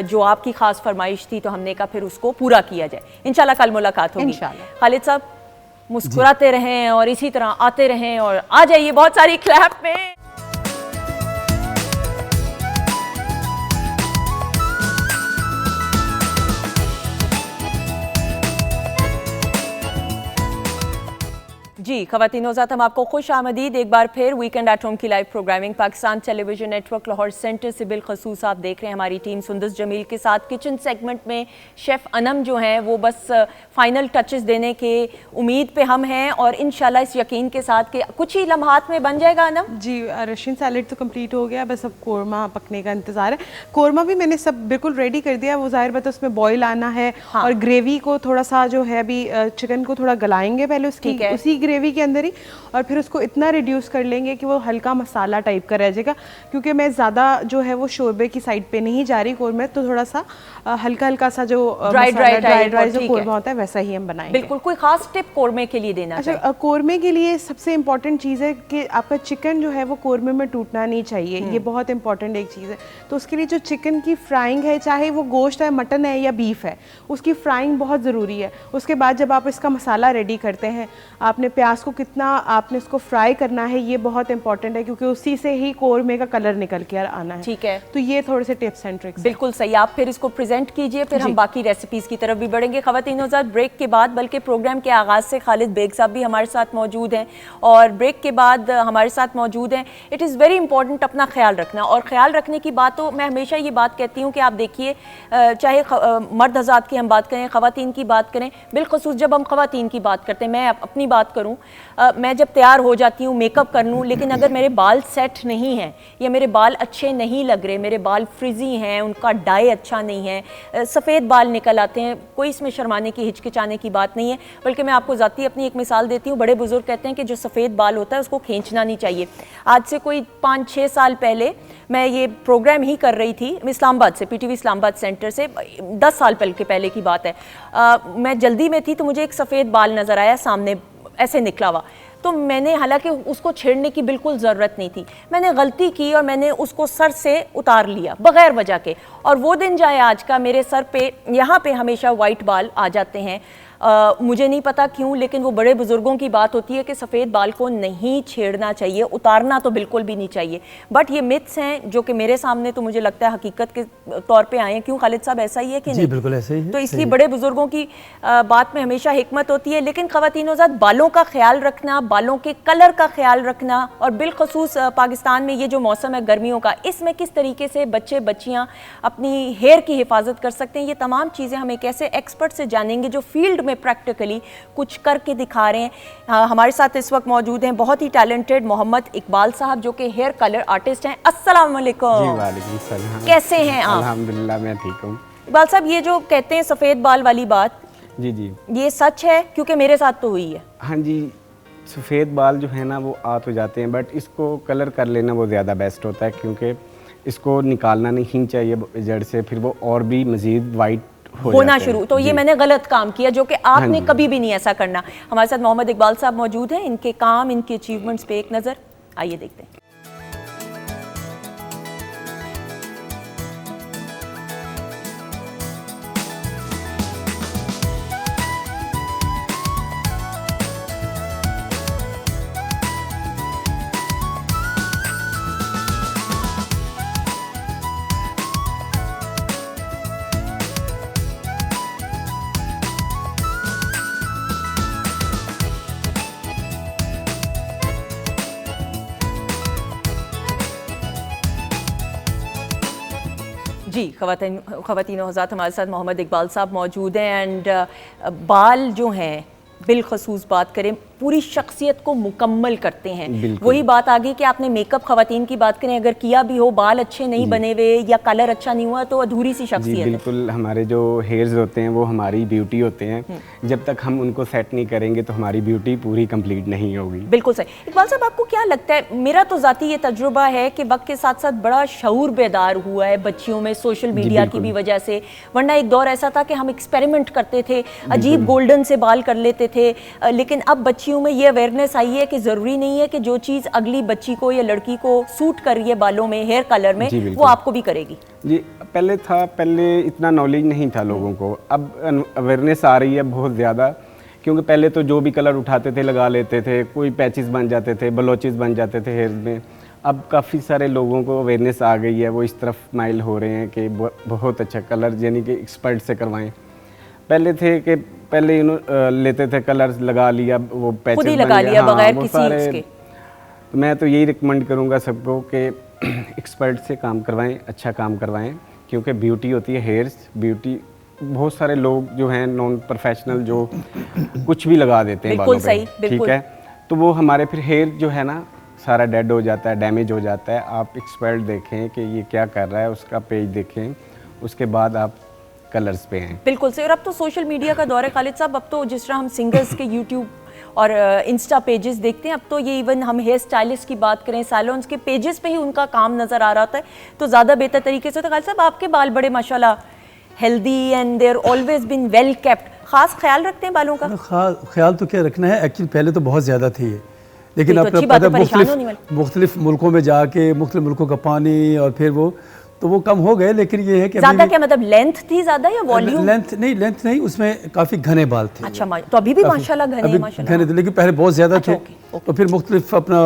जो आपकी खास फरमाइश थी तो हमने कहा फिर उसको पूरा किया जाए। इंशाल्लाह कल मुलाकात होगी। इंशाल्लाह। खालिद साहब, मुस्कुराते रहें और इसी तरह आते रहें और आ जाइए बहुत सारी क्लैप में। जी खवातीन नौज़ात, हम आपको खुश आमदीद एक बार फिर वीकेंड एट होम की live programming Pakistan television network Lahore centre से बिलखसूस आप देख रहे हैं। हमारी टीम सुंदस जमील के साथ किचन सेगमेंट में शेफ़ अनम जो हैं वो बस फाइनल टचेस देने के उम्मीद पे हम हैं, और इंशाल्लाह इस यकीन के साथ कि कुछ ही लम्हात में बन जाएगा। अनम जी, रशियन सैलेड तो कंप्लीट हो गया, बस अब कोरमा पकने का इंतज़ार है। कोरमा भी मैंने सब बिल्कुल रेडी कर दिया, वो ज़ाहिर बात है उसमें बॉईल आना है। हाँ। और ग्रेवी को थोड़ा सा जो है अभी चिकन को थोड़ा गलाएंगे पहले, उसकी उसी ग्रेवी ग्रेवी के अंदर ही, और फिर उसको इतना रिड्यूस कर लेंगे कि वो हल्का मसाला टाइप का रह जाएगा। क्योंकि मैं ज़्यादा जो है वो शोरबे की साइड पे नहीं जा रही कौरमे, तो थोड़ा सा हल्का हल्का सा जो ड्राई जो कौरमा होता है वैसा ही हम बनाएंगे। बिल्कुल। कोई खास टिप कौरमे के लिए देना चाहिए? अच्छा, कौरमे के लिए सबसे इम्पॉर्टेंट चीज़ है कि आपका चिकन जो है वो कौरमे में टूटना नहीं चाहिए, ये बहुत इंपॉर्टेंट एक चीज़ है। तो उसके लिए जो चिकन की फ्राइंग है, चाहे वो गोश्त है, मटन है या बीफ है, उसकी फ्राइंग बहुत ज़रूरी है। उसके बाद जब आप इसका मसाला रेडी करते हैं, आपने प्याज को कितना आपने इसको फ्राई करना है, ये बहुत इंपॉर्टेंट है, क्योंकि उसी से ही कौरमे का कलर निकल के आना है। ठीक है, तो ये थोड़े से टिप्स एंड ट्रिक्स। बिल्कुल सही। आप फिर इसको प्रेजेंट कीजिए, फिर हम बाकी रेसिपीज की तरफ भी बढ़ेंगे। ख़वातीन हज़रात, ब्रेक के बाद, बल्कि प्रोग्राम के आगाज़ से खालिद बेग साहब भी हमारे साथ मौजूद हैं और ब्रेक के बाद हमारे साथ मौजूद हैं। इट इज़ वेरी इंपॉर्टेंट अपना ख्याल रखना, और ख्याल रखने की बात तो मैं हमेशा ये बात कहती हूँ कि आप देखिए, चाहे मर्द हज़रात की हम बात करें, ख़वातीन की बात करें, बिलख़ुसूस जब हम ख़वातीन की बात करते हैं, मैं अपनी बात करूँ, मैं जब तैयार हो जाती हूँ, मेकअप कर लूँ, लेकिन अगर मेरे बाल सेट नहीं हैं या मेरे बाल अच्छे नहीं लग रहे, मेरे बाल फ्रिजी हैं, उनका डाई अच्छा नहीं है, सफ़ेद बाल निकल आते हैं, कोई इसमें शर्माने की, हिचकिचाने की बात नहीं है। बल्कि मैं आपको ज़ाती अपनी एक मिसाल देती हूँ। बड़े बुजुर्ग कहते हैं कि जो सफ़ेद बाल होता है उसको खींचना नहीं चाहिए। आज से कोई 5-6 साल पहले मैं ये प्रोग्राम ही कर रही थी इस्लामाबाद से, PTV इस्लामाबाद सेंटर से, 10 साल पहले की बात है। मैं जल्दी में थी तो मुझे एक सफ़ेद बाल नज़र आया सामने, ऐसे निकला हुआ। तो मैंने, हालांकि उसको छेड़ने की बिल्कुल ज़रूरत नहीं थी, मैंने गलती की और मैंने उसको सर से उतार लिया बग़ैर वजह के। और वो दिन जाए आज का, मेरे सर पे, यहाँ पे हमेशा वाइट बाल आ जाते हैं। मुझे नहीं पता क्यों, लेकिन वो बड़े बुजुर्गों की बात होती है कि सफ़ेद बाल को नहीं छेड़ना चाहिए, उतारना तो बिल्कुल भी नहीं चाहिए। बट ये मिथ्स हैं जो कि मेरे सामने तो मुझे लगता है हकीकत के तौर पे आए हैं। क्यों खालिद साहब, ऐसा ही है कि जी, नहीं? बिल्कुल ऐसे ही है। तो इसलिए बड़े बुजुर्गों की बात में हमेशा हिकमत होती है। लेकिन ख़वातीन हज़रात, बालों का ख्याल रखना, बालों के कलर का ख्याल रखना, और बिलखसूस पाकिस्तान में ये जो मौसम है गर्मियों का, इसमें किस तरीके से बच्चे बच्चियाँ अपनी हेयर की हिफाजत कर सकते हैं, ये तमाम चीज़ें हम एक ऐसे एक्सपर्ट से जानेंगे जो फील्ड में प्रैक्टिकली कुछ करके दिखा रहे हैं। हमारे साथ इस वक्त मौजूद हैं बहुत ही टैलेंटेड मोहम्मद इकबाल साहब, जो कि हेयर कलर आर्टिस्ट हैं। अस्सलाम वालेकुम। जी, वालेकुम सलाम। कैसे हैं आप? अल्हम्दुलिल्लाह, मैं ठीक हूँ। इकबाल साहब, ये जो कहते हैं सफ़ेद बाल वाली बात, जी जी, ये सच है? क्योंकि मेरे साथ तो हुई है। हाँ जी, सफ़ेद बाल जो है ना वो आ तो जाते हैं, बट इसको कलर कर लेना वो ज़्यादा बेस्ट होता है, क्योंकि इसको निकालना नहीं चाहिए जड़ से, फिर वो और भी मज़ीद वाइट होना शुरू। तो ये मैंने गलत काम किया, जो कि आपने हाँ कभी भी नहीं ऐसा करना। हमारे साथ मोहम्मद इकबाल साहब मौजूद हैं, इनके काम, इनके अचीवमेंट्स पे एक नज़र, आइए देखते हैं। जी, ख़वातीन हज़रात, हमारे साथ मोहम्मद इकबाल साहब मौजूद हैं। एंड बाल जो हैं, बिलखसूस बात करें, पूरी शख्सियत को मुकम्मल करते हैं। वही बात आ गई कि आपने मेकअप, ख़वातीन की बात करें, अगर किया भी हो, बाल अच्छे नहीं बने हुए या कलर अच्छा नहीं हुआ, तो अधूरी सी शख्सियत है। बिल्कुल, हमारे जो हेयर्स होते हैं वो हमारी ब्यूटी होते हैं। जब तक हम उनको सेट नहीं करेंगे तो हमारी ब्यूटी पूरी कंप्लीट नहीं होगी। बिल्कुल सही। इकबाल साहब, आपको क्या लगता है, मेरा तो ज़ाती ये तजुर्बा है कि वक्त के साथ साथ बड़ा शऊर बेदार हुआ है बच्चियों में, सोशल मीडिया की भी वजह से। वरना एक दौर ऐसा था कि हम एक्सपेरिमेंट करते थे, अजीब गोल्डन से बाल कर लेते थे, लेकिन अब बच्चियों में ये अवेयरनेस आई है कि ज़रूरी नहीं है कि जो चीज़ अगली बच्ची को या लड़की को सूट कर रही है बालों में, हेयर कलर में, वो आपको भी करेगी। जी, पहले इतना नॉलेज नहीं था लोगों को, अब अवेयरनेस आ रही है बहुत ज़्यादा, क्योंकि पहले तो जो भी कलर उठाते थे लगा लेते थे, कोई पैचेस बन जाते थे, ब्लोचेस बन जाते थे हेयर में। अब काफ़ी सारे लोगों को अवेयरनेस आ गई है, वो इस तरफ माइल हो रहे हैं कि बहुत अच्छा कलर, यानी कि एक्सपर्ट से करवाएं। पहले थे कि पहले लेते थे, कलर लगा लिया, वो पैचेस खुद ही लगा लिया बगैर किसी उसके। तो मैं तो यही रिकमेंड करूँगा सबको कि एक्सपर्ट से काम करवाएं, अच्छा काम करवाएं, क्योंकि ब्यूटी होती है हेयर्स, ब्यूटी। बहुत सारे लोग जो हैं नॉन प्रोफेशनल जो कुछ भी लगा देते हैं बालों पे, ठीक है, तो वो हमारे फिर हेयर जो है ना सारा डेड हो जाता है, डैमेज हो जाता है। आप एक्सपर्ट देखें कि ये क्या कर रहा है, उसका पेज देखें, उसके बाद आप कलर्स पे हैं। बिल्कुल सही। और अब तो सोशल मीडिया का दौर है खालिद साहब, अब तो जिस तरह हम सिंगर्स के यूट्यूब और इंस्टा पेजेस देखते हैं। अब तो ये इवन हम हेयर स्टाइलिस्ट की बात करें, सैलून्स के पेजेस पे ही उनका काम नज़र आ रहा होता है, तो ज़्यादा बेहतर तरीके से। तो खालिद साहब, आपके बाल बड़े माशाल्लाह healthy and there always been well kept, खास ख्याल रखते हैं बालों का? ख्याल तो क्या रखना है, एक्चुअली पहले तो बहुत ज़्यादा थी ये, लेकिन तो आपको पता है मुख्तलिफ मुल्कों में जाके मुख्तलिफ मुल्कों का पानी और फिर वो कम हो गए। लेकिन ये है कि ज़्यादा क्या मतलब लेंथ थी ज़्यादा या वॉल्यूम? लेंथ नहीं, उसमें काफ़ी घने बाल थे। अच्छा, तो अभी भी माशाल्लाह घने थे, लेकिन पहले बहुत ज़्यादा थे। ओके। तो फिर मुख्तलिफ अपना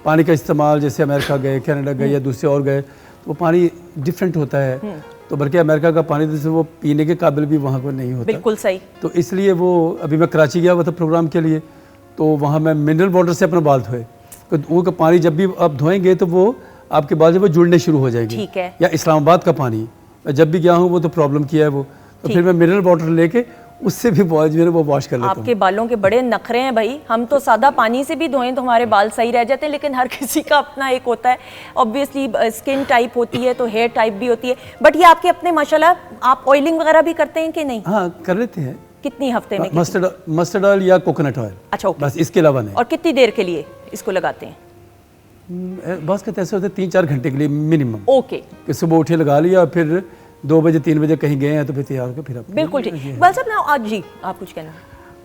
पानी का इस्तेमाल, जैसे अमेरिका गए, कनाडा गए या दूसरे और गए, तो वो पानी डिफरेंट होता है। तो बल्कि अमेरिका का पानी जैसे वो पीने के काबिल भी वहाँ को नहीं होता। बिल्कुल सही। तो इसलिए वो अभी मैं कराची गया हुआ था प्रोग्राम के लिए, तो वहाँ मैं मिनरल वाटर से अपना बाल धोए, तो वो का पानी जब भी आप धोएंगे तो वो आपके बाल जब वो जुड़ने शुरू हो जाएंगे। ठीक है। या इस्लामाबाद का पानी मैं जब भी गया हूँ वो तो प्रॉब्लम किया है वो, तो फिर मैं मिनरल वाटर लेके उससे भी बाल जो है वो वॉश कर लेता हूँ। आपके बालों के बड़े नखरे हैं भाई, हम तो सादा पानी से भी धोएं तो हमारे बाल सही रह जाते हैं, लेकिन हर किसी का अपना एक होता है। ऑब्वियसली स्किन टाइप होती है तो हेयर टाइप भी होती है, बट ये आपके अपने माशाल्लाह, आप ऑयलिंग वगैरह भी करते हैं कि नहीं? हाँ, कर लेते हैं। कितनी हफ्ते में? मस्टर्ड ऑयल या कोकोनट ऑयल। अच्छा, ओके। बस इसके अलावा नहीं। और कितनी देर के लिए इसको लगाते हैं? बस कहते ऐसे होते 3-4 घंटे के लिए मिनिमम। ओके। कि सुबह उठे लगा लिया, फिर 2 बजे 3 बजे कहीं गए हैं तो फिर तैयार होकर फिर आप। बिल्कुल ठीक। इकबाल साहब, ना आज जी आप कुछ कहना?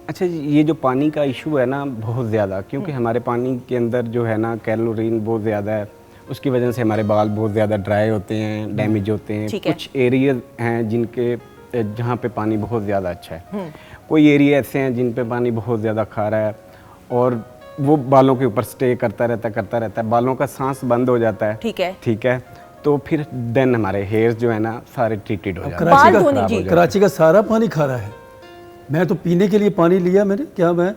अच्छा जी, ये जो पानी का इशू है ना बहुत ज़्यादा, क्योंकि हमारे पानी के अंदर जो है ना कैलोरीन बहुत ज़्यादा है, उसकी वजह से हमारे बाल बहुत ज़्यादा ड्राई होते हैं, डैमेज होते हैं। कुछ एरिया हैं जिनके जहाँ पे पानी बहुत ज़्यादा अच्छा है, कोई एरिया ऐसे हैं जिन पे पानी बहुत ज़्यादा खारा है और वो बालों के ऊपर स्टे करता रहता है, बालों का सांस बंद हो जाता है। ठीक है, तो फिर देन हमारे हेयर्स जो है ना सारे ट्रीटेड हो जाते हैं। कराची का सारा पानी खारा है। मैं तो पीने के लिए पानी लिया मैंने, क्या मैं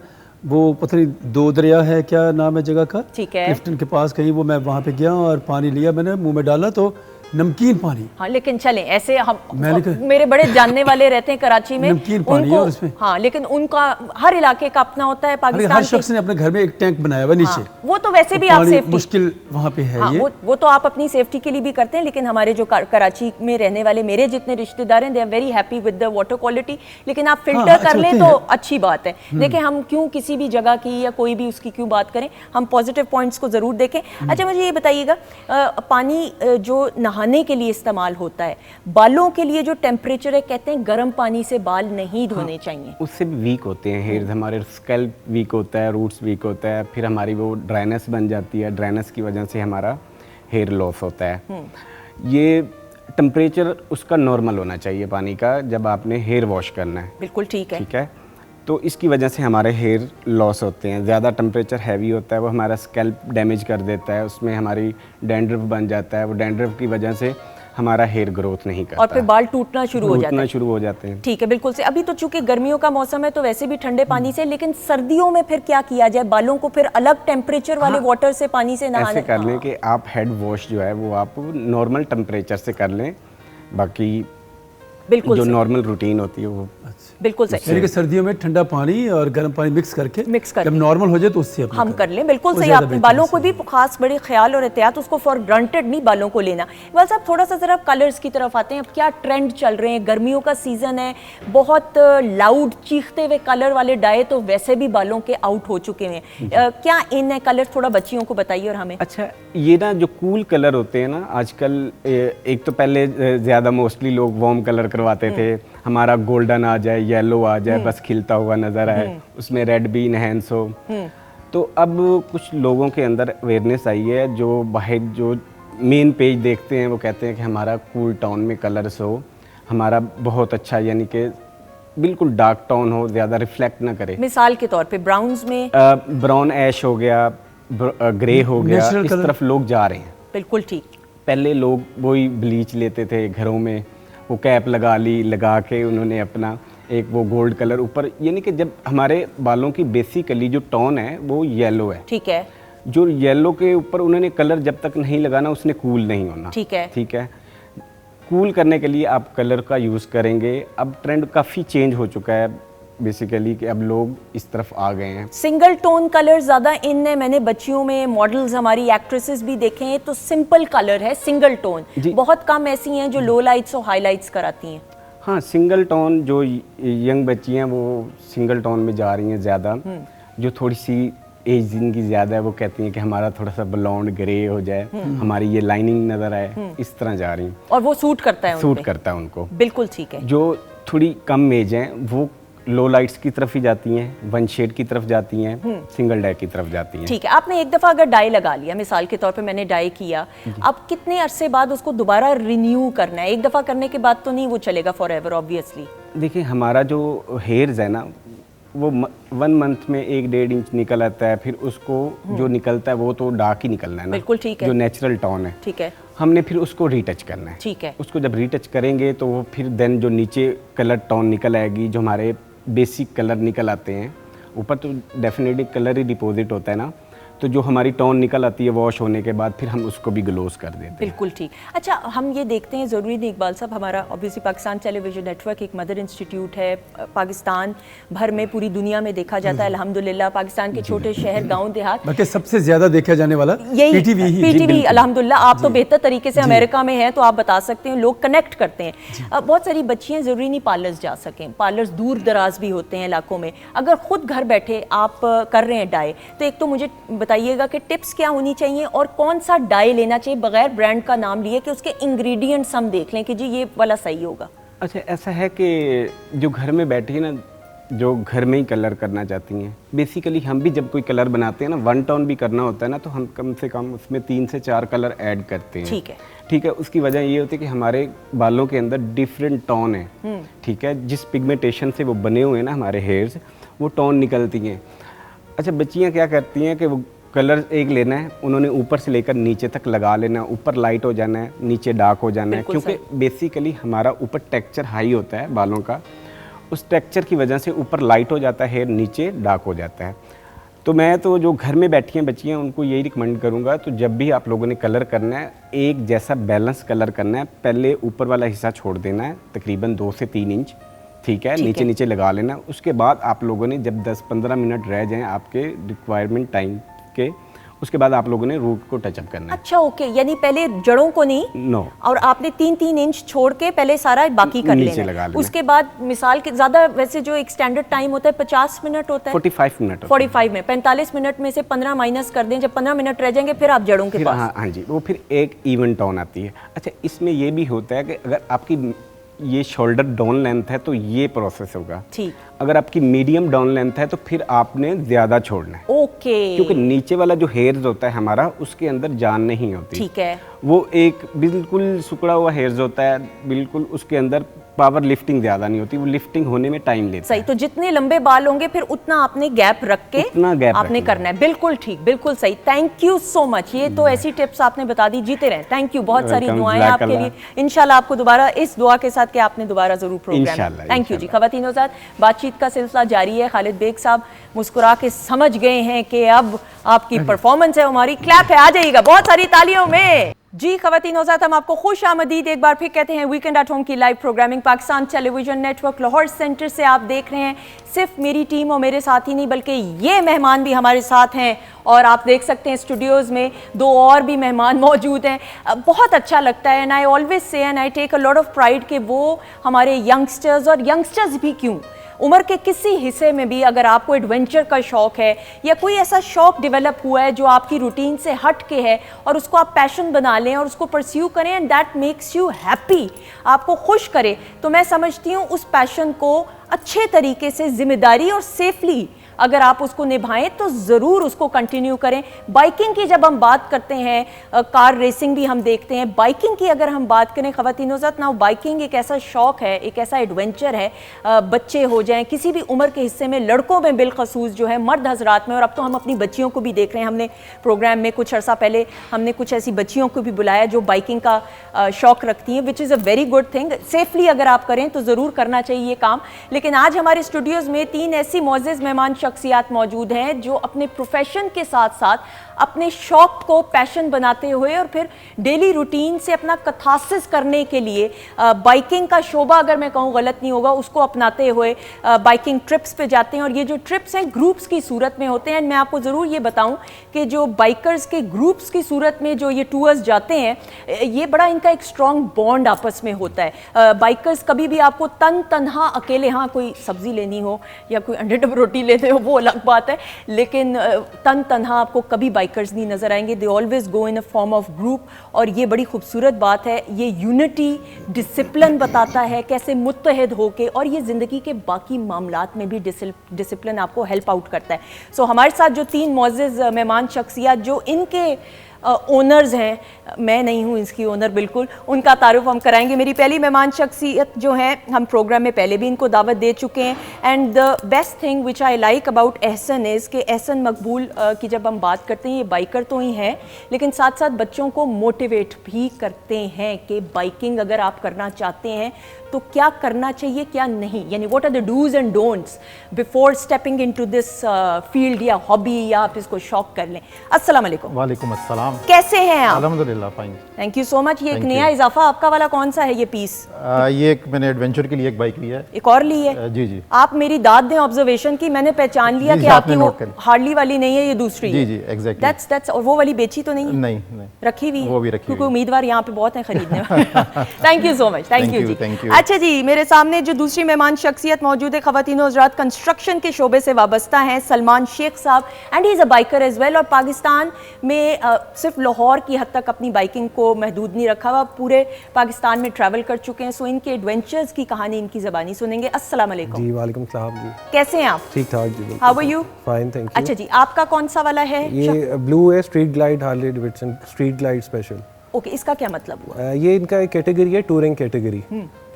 वो पता नहीं 2 दरिया है, क्या नाम है जगह का, क्लिफ्टन के पास कहीं, वो मैं वहाँ पे गया और पानी लिया, मैंने मुंह में डाला तो नमकीन पानी। हाँ, लेकिन चलें ऐसे हम मेरे बड़े जानने वाले रहते हैं कराची में, नमकीन पानी है उसमें। हाँ, लेकिन उनका हर इलाके का अपना होता है। पाकिस्तान हर शख्स ने अपने घर में एक टैंक बनाया हुआ नीचे। वो तो वैसे भी आप सेफ्टी मुश्किल वहाँ पे है। ये वो तो आप अपनी सेफ्टी के लिए भी करते हैं, लेकिन हमारे जो कराची में रहने वाले मेरे जितने रिश्तेदार हैं, they are very happy with the water quality. लेकिन आप फिल्टर कर लें तो अच्छी बात है। देखिए, हम क्यों किसी भी जगह की या कोई भी उसकी क्यों बात करें, हम पॉजिटिव पॉइंट्स को जरूर देखें। अच्छा, मुझे ये बताइएगा, पानी जो नहाने के लिए इस्तेमाल होता है, बालों के लिए जो टेम्परेचर है, कहते हैं गर्म पानी से बाल नहीं धोने चाहिए। उससे भी वीक होते हैं हेयर्स, हमारे स्कैल्प वीक होता है, रूट्स वीक होता है, फिर हमारी वो ड्राइनेस बन जाती है, ड्राइनेस की वजह से हमारा हेयर लॉस होता है। ये टेम्परेचर उसका नॉर्मल होना चाहिए पानी का जब आपने हेयर वॉश करना है। बिल्कुल ठीक है। तो इसकी वजह से हमारे हेयर लॉस होते हैं। ज़्यादा टेम्परेचर हैवी होता है, वो हमारा स्कैल्प डैमेज कर देता है, उसमें हमारी डैंड्रफ बन जाता है, वो डैंड्रफ की वजह से हमारा हेयर ग्रोथ नहीं करता और फिर बाल टूटना शुरू हो जाते हैं। ठीक है, बिल्कुल से। अभी तो चूंकि गर्मियों का मौसम है तो वैसे भी ठंडे पानी से, लेकिन सर्दियों में फिर क्या किया जाए? बालों को फिर अलग टेम्परेचर वाले वाटर से पानी से नहाना? ऐसे कर लें कि आप हेड वॉश जो है वो आप नॉर्मल टेम्परेचर से कर लें, बाकी बिल्कुल जो नॉर्मल रूटीन होती है वो बिल्कुल सही। यानी कि सर्दियों में ठंडा पानी और गर्म पानी मिक्स करके जब नॉर्मल हो जाए तो उससे हम कर लें। बिल्कुल सही। आप बालों को भी खास बड़े ख्याल और एहतियात, उसको फॉर ग्रांटेड नहीं बालों को लेना। इकबाल साहब, थोड़ा सा जरा कलर्स की तरफ आते हैं। अब क्या ट्रेंड चल रहे हैं? गर्मियों का सीजन है, बहुत लाउड चीखते हुए कलर वाले डाई तो वैसे भी बालों के आउट हो चुके हैं। क्या इन है कलर? थोड़ा बच्चियों को बताइए और हमें। अच्छा, ये ना जो कूल कलर होते हैं ना आजकल, एक तो पहले ज़्यादा मोस्टली लोग वार्म कलर करवाते थे, हमारा गोल्डन आ जाए, येलो आ जाए, बस खिलता हुआ नज़र आए, उसमें रेड भी इनहेंस हो। तो अब कुछ लोगों के अंदर अवेयरनेस आई है, जो बाहर जो मेन पेज देखते हैं वो कहते हैं कि हमारा कूल टोन में कलर्स हो, हमारा बहुत अच्छा, यानी कि बिल्कुल डार्क टोन हो, ज़्यादा रिफ्लेक्ट ना करे। मिसाल के तौर पे ब्राउन्स में ब्राउन ऐश हो गया, ग्रे हो गया, इस तरफ लोग जा रहे हैं। बिल्कुल ठीक। पहले लोग वही ब्लीच लेते थे घरों में, वो कैप लगा के उन्होंने अपना एक वो गोल्ड कलर ऊपर, यानी कि जब हमारे बालों की बेसिकली जो टोन है वो येलो है। ठीक है। जो येलो के ऊपर उन्होंने कलर जब तक नहीं लगाना उसने कूल नहीं होना। ठीक है। कूल करने के लिए आप कलर का यूज़ करेंगे। अब ट्रेंड काफ़ी चेंज हो चुका है बेसिकली, कि अब लोग इस तरफ आ गए हैं। सिंगल टोन कलर ज़्यादा इन है। मैंने बच्चियों में मॉडल्स, हमारी एक्ट्रेसेस भी देखे हैं, तो सिंपल कलर है, सिंगल टोन। बहुत कम ऐसी हैं जो लो लाइट्स और हाईलाइट्स कराती हैं। हाँ, सिंगल टोन जो यंग बच्ची हैं वो सिंगल टोन में जा रही हैं ज़्यादा, जो थोड़ी सी एज जिनकी ज़्यादा है वो कहती हैं कि हमारा थोड़ा सा ब्लॉन्ड ग्रे हो जाए, हमारी ये लाइनिंग नज़र आए, इस तरह जा रही हैं। और वो सूट करता है उन सूट पे? करता है उनको। बिल्कुल ठीक है। जो थोड़ी कम एज हैं वो लो लाइट्स की तरफ ही जाती हैं, वन शेड की तरफ जाती हैं, सिंगल डाई की तरफ जाती हैं। ठीक है, आपने एक दफ़ा अगर डाई लगा लिया, मिसाल के तौर पे मैंने डाई किया, अब कितने अरसे बाद उसको दोबारा रिन्यू करना है? एक दफ़ा करने के बाद तो नहीं वो चलेगा फॉर एवर ऑब्वियसली। देखिए हमारा जो हेयर्स है ना वो 1 मंथ में 1-1.5 इंच निकल आता है, फिर उसको जो निकलता है वो तो डार्क ही निकलना है ना, बिल्कुल ठीक है, जो नेचुरल टोन है। ठीक है, हमने फिर उसको रीटच करना है। ठीक है, उसको जब रीटच करेंगे तो वो फिर देन जो नीचे कलर टोन निकल आएगी, जो हमारे बेसिक कलर निकल आते हैं, ऊपर तो डेफिनेटली कलर ही डिपॉजिट होता है ना, तो जो हमारी टोन निकल आती है वॉश होने के बाद फिर हम उसको भी ग्लोस कर देते हैं। बिल्कुल ठीक। अच्छा, हम ये देखते हैं, ज़रूरी नहीं इकबाल साहब, हमारा ऑब्वियसली पाकिस्तान टेलीविज़न नेटवर्क एक मदर इंस्टीट्यूट है, पाकिस्तान भर में पूरी दुनिया में देखा जाता है अल्हम्दुलिल्लाह। पाकिस्तान के छोटे शहर गाँव देहात बल्कि सबसे ज़्यादा देखा जाने वाला यही पीटीवी अल्हम्दुलिल्लाह। आप तो बेहतर तरीके से अमेरिका में हैं तो आप बता सकते हैं, लोग कनेक्ट करते हैं। बहुत सारी बच्चियाँ ज़रूरी नहीं पार्लर्स जा सकें, पार्लर्स दूर दराज भी होते हैं इलाकों में। अगर खुद घर बैठे आप कर रहे हैं डाई, तो एक तो मुझे बताइएगा कि टिप्स क्या होनी चाहिए और कौन सा डाई लेना चाहिए बगैर ब्रांड का नाम लिए, कि उसके इंग्रेडिएंट्स हम देख लें कि जी ये वाला सही होगा। अच्छा, ऐसा है कि जो घर में बैठी है ना, जो घर में ही कलर करना चाहती हैं, बेसिकली हम भी जब कोई कलर बनाते हैं ना, 1 टोन भी करना होता है ना, तो हम कम से कम उसमें 3 से 4 कलर ऐड करते हैं। ठीक है, ठीक है। उसकी वजह ये होती है कि हमारे बालों के अंदर डिफरेंट टोन है, ठीक है, जिस पिगमेंटेशन से वो बने हुए हैं ना हमारे हेयर्स, वो टोन निकलती हैं। अच्छा, बच्चियाँ क्या करती हैं कि वो कलर एक लेना है, उन्होंने ऊपर से लेकर नीचे तक लगा लेना है, ऊपर लाइट हो जाना है, नीचे डार्क हो जाना है, क्योंकि बेसिकली हमारा ऊपर टेक्सचर हाई होता है बालों का, उस टेक्सचर की वजह से ऊपर लाइट हो जाता है हेयर, नीचे डार्क हो जाता है। तो मैं तो जो घर में बैठी हैं बच्चियाँ उनको यही रिकमेंड करूँगा, तो जब भी आप लोगों ने कलर करना है, एक जैसा बैलेंस कलर करना है। पहले ऊपर वाला हिस्सा छोड़ देना है तकरीबन 2 से 3 इंच, ठीक है, नीचे नीचे लगा लेना। उसके बाद आप लोगों ने जब 10-15 मिनट रह जाएं आपके रिक्वायरमेंट टाइम के, उसके बाद आप लोगों ने रूट को टचअप करना है। अच्छा, ओके, यानी पहले जड़ों को नहीं, नो, और आपने 3-3 इंच छोड़ के पहले सारा बाकी कर नीचे लेना लगा है। लेना। उसके बाद मिसाल के ज़्यादा वैसे जो एक स्टैंडर्ड टाइम होता है 50 मिनट होता है, 45 मिनट 45 में 45 मिनट में से 15 माइनस कर दें, जब 15 मिनट रह जाएंगे फिर आप जड़ों के पास। हाँ जी, वो फिर एक इवन टोन आती है। अच्छा, इसमें ये भी होता है कि अगर आपकी ये शोल्डर डाउन लेंथ है तो ये प्रोसेस होगा, ठीक। अगर आपकी मीडियम डाउन लेंथ है तो फिर आपने ज़्यादा छोड़ना है, ओके, क्योंकि नीचे वाला जो हेयर्स होता है हमारा, उसके अंदर जान नहीं होती, ठीक है, वो एक बिल्कुल सुकड़ा हुआ हेयर्स होता है, बिल्कुल उसके अंदर पावर लिफ्टिंग ज़्यादा नहीं होती, वो लिफ्टिंग होने में टाइम लेता सही। है। तो जितने लंबे बाल होंगे फिर उतना आपने गैप रख के उतना गैप आपने रखना करना है। बिल्कुल ठीक, बिल्कुल सही। थैंक यू सो मच, ये तो ऐसी टिप्स आपने बता दी, जीते रहे। थैंक यू, बहुत सारी Welcome, दुआएं आपके जज़ाकल्लाह। लिए। इंशाल्लाह आपको दोबारा इस दुआ के साथ कि आपने दोबारा जरूर प्रोग्राम। इंशाल्लाह, थैंक यू जी। इंशाल्लाह। ख़वातीन हज़रात, बातचीत का सिलसिला जारी है। खालिद बेग साहब मुस्कुरा के समझ गए हैं कि अब आपकी परफॉर्मेंस है, हमारी क्लैप है, आ जाइएगा बहुत सारी तालियों में। जी ख़वातीन हज़रात, हम आपको खुश आमदीद एक बार फिर कहते हैं। वीकेंड एट होम की live programming Pakistan television network Lahore centre से आप देख रहे हैं। सिर्फ मेरी टीम और मेरे साथ ही नहीं, बल्कि ये मेहमान भी हमारे साथ हैं, और आप देख सकते हैं स्टूडियोज़ में 2 और भी मेहमान मौजूद हैं। बहुत अच्छा लगता है, and I always say and I take a lot of pride कि वो हमारे यंगस्टर्स, और यंगस्टर्स भी क्यों, उम्र के किसी हिस्से में भी अगर आपको एडवेंचर का शौक़ है या कोई ऐसा शौक़ डेवलप हुआ है जो आपकी रूटीन से हट के है, और उसको आप पैशन बना लें और उसको परस्यू करें, and that makes you happy, आपको खुश करे, तो मैं समझती हूँ उस पैशन को अच्छे तरीके से, जिम्मेदारी और सेफली अगर आप उसको निभाएं तो ज़रूर उसको कंटिन्यू करें। बाइकिंग की जब हम बात करते हैं, कार रेसिंग भी हम देखते हैं, बाइकिंग की अगर हम बात करें ख़वातीन हज़रात, ना बाइकिंग एक ऐसा शौक़ है, एक ऐसा एडवेंचर है, बच्चे हो जाएं किसी भी उम्र के हिस्से में, लड़कों में बिलखसूस जो है, मर्द हजरात में, और अब तो हम अपनी बच्चियों को भी देख रहे हैं। हमने प्रोग्राम में कुछ अर्सा पहले हमने कुछ ऐसी बच्चियों को भी बुलाया जो बाइकिंग का शौक़ रखती हैं, which is a very good thing. Safely अगर आप करें तो ज़रूर करना चाहिए ये काम। लेकिन आज हमारे स्टूडियोज़ में 3 ऐसी मोअज़्ज़ज़ मेहमान शख्सियात मौजूद हैं जो अपने प्रोफेशन के साथ साथ अपने शौक को पैशन बनाते हुए और फिर डेली रूटीन से अपना कथासिस करने के लिए बाइकिंग का शोभा, अगर मैं कहूँ गलत नहीं होगा, उसको अपनाते हुए बाइकिंग ट्रिप्स पे जाते हैं। और ये जो ट्रिप्स हैं ग्रुप्स की सूरत में होते हैं। मैं आपको ज़रूर ये बताऊं कि जो बाइकर्स के ग्रुप्स की सूरत में जो ये टूर्स जाते हैं, ये बड़ा इनका एक स्ट्रॉन्ग बॉन्ड आपस में होता है। बाइकर्स कभी भी आपको तन्हा अकेले, हाँ कोई सब्जी लेनी हो या कोई अंडे डब रोटी लेते हो वो अलग बात है, लेकिन तन्हा आपको कभी बाइकर्स नहीं नजर आएंगे। They always go in a form of group. और ये बड़ी खूबसूरत बात है, ये यूनिटी डिसिप्लिन बताता है, कैसे मुत्तहिद होके, और ये ज़िंदगी के बाकी मामलात में भी डिसिप्लिन आपको हेल्प आउट करता है। सो हमारे साथ जो 3 मोअज़्ज़िज़ मेहमान शख्सियत जो इनके ओनर्स हैं, मैं नहीं हूँ इसकी ओनर बिल्कुल, उनका तारुफ हम कराएंगे। मेरी पहली मेहमान शख्सियत जो है, हम प्रोग्राम में पहले भी इनको दावत दे चुके हैं। And the best thing which I like about Ehsan is कि एहसन मकबूल की जब हम बात करते हैं, ये बाइकर तो ही हैं लेकिन साथ साथ बच्चों को मोटिवेट भी करते हैं कि बाइकिंग अगर आप करना चाहते हैं तो क्या करना चाहिए क्या नहीं, यानी what are the dos and don'ts before stepping into this field या हॉबी, या आप इसको शौक कर लें। अस्सलाम वालेकुम। वालेकुम अस्सलाम। कैसे हैं आप? अल्हम्दुलिल्लाह fine. Thank you so much. ये एक नया इजाफा आपका वाला कौन सा है ये पीस? ये एक मैंने एडवेंचर के लिए एक बाइक ली है। एक और ली है? जी जी। आप मेरी दाद दें ऑब्जर्वेशन की, मैंने पहचान लिया कि आपकी वो हार्डली वाली नहीं है, ये दूसरी जी है। जी एग्जैक्टली। दैट्स और वो वाली बेची तो नहीं? नहीं नहीं, रखी हुई है, वो भी रखी क्योंकि हुई है। उम्मीदवार यहाँ पे बहुत हैं खरीदने में। Thank you so much. Thank you जी। Thank you. अच्छा जी, मेरे सामने जो दूसरी मेहमान शख्सियत मौजूद है, ख़वातीन और हज़रात, कंस्ट्रक्शन के शोबे से वाबस्ता हैं, सलमान शेख साहब, and he is a biker as well. और पाकिस्तान में सिर्फ लाहौर की हद तक अपनी बाइकिंग को महदूद नहीं रखा हुआ, पूरे पाकिस्तान में ट्रैवल कर चुके हैं। सो इनके एडवेंचर्स की कहानी इनकी ज़बानी सुनेंगे। अस्सलाम वालेकुम। जी वालेकुम सलाम जी। कैसे हैं आप? ठीक ठाक जी। How are you? Fine thank you. अच्छा जी, आपका कौन सा वाला है? ये ब्लू है, street glide Harley Davidson street glide special. Okay, इसका क्या मतलब हुआ? ये इनका एक कैटेगरी है, टूरिंग कैटेगरी।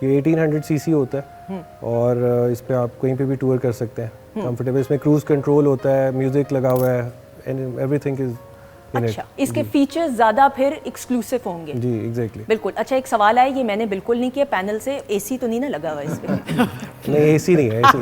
ये 1800 सीसी होता है और इस पे आप कहीं पे भी टूर कर सकते हैं कंफर्टेबल। इसमें क्रूज कंट्रोल होता है, म्यूजिक लगा हुआ है, and everything is in it. अच्छा, इसके फीचर्स ज़्यादा फिर एक्सक्लूसिव होंगे। जी एग्जैक्टली। बिल्कुल। अच्छा, एक सवाल है, ये मैंने बिल्कुल नहीं किया पैनल से, एसी तो नहीं ना लगा हुआ इस पे? नहीं एसी नहीं है, एसी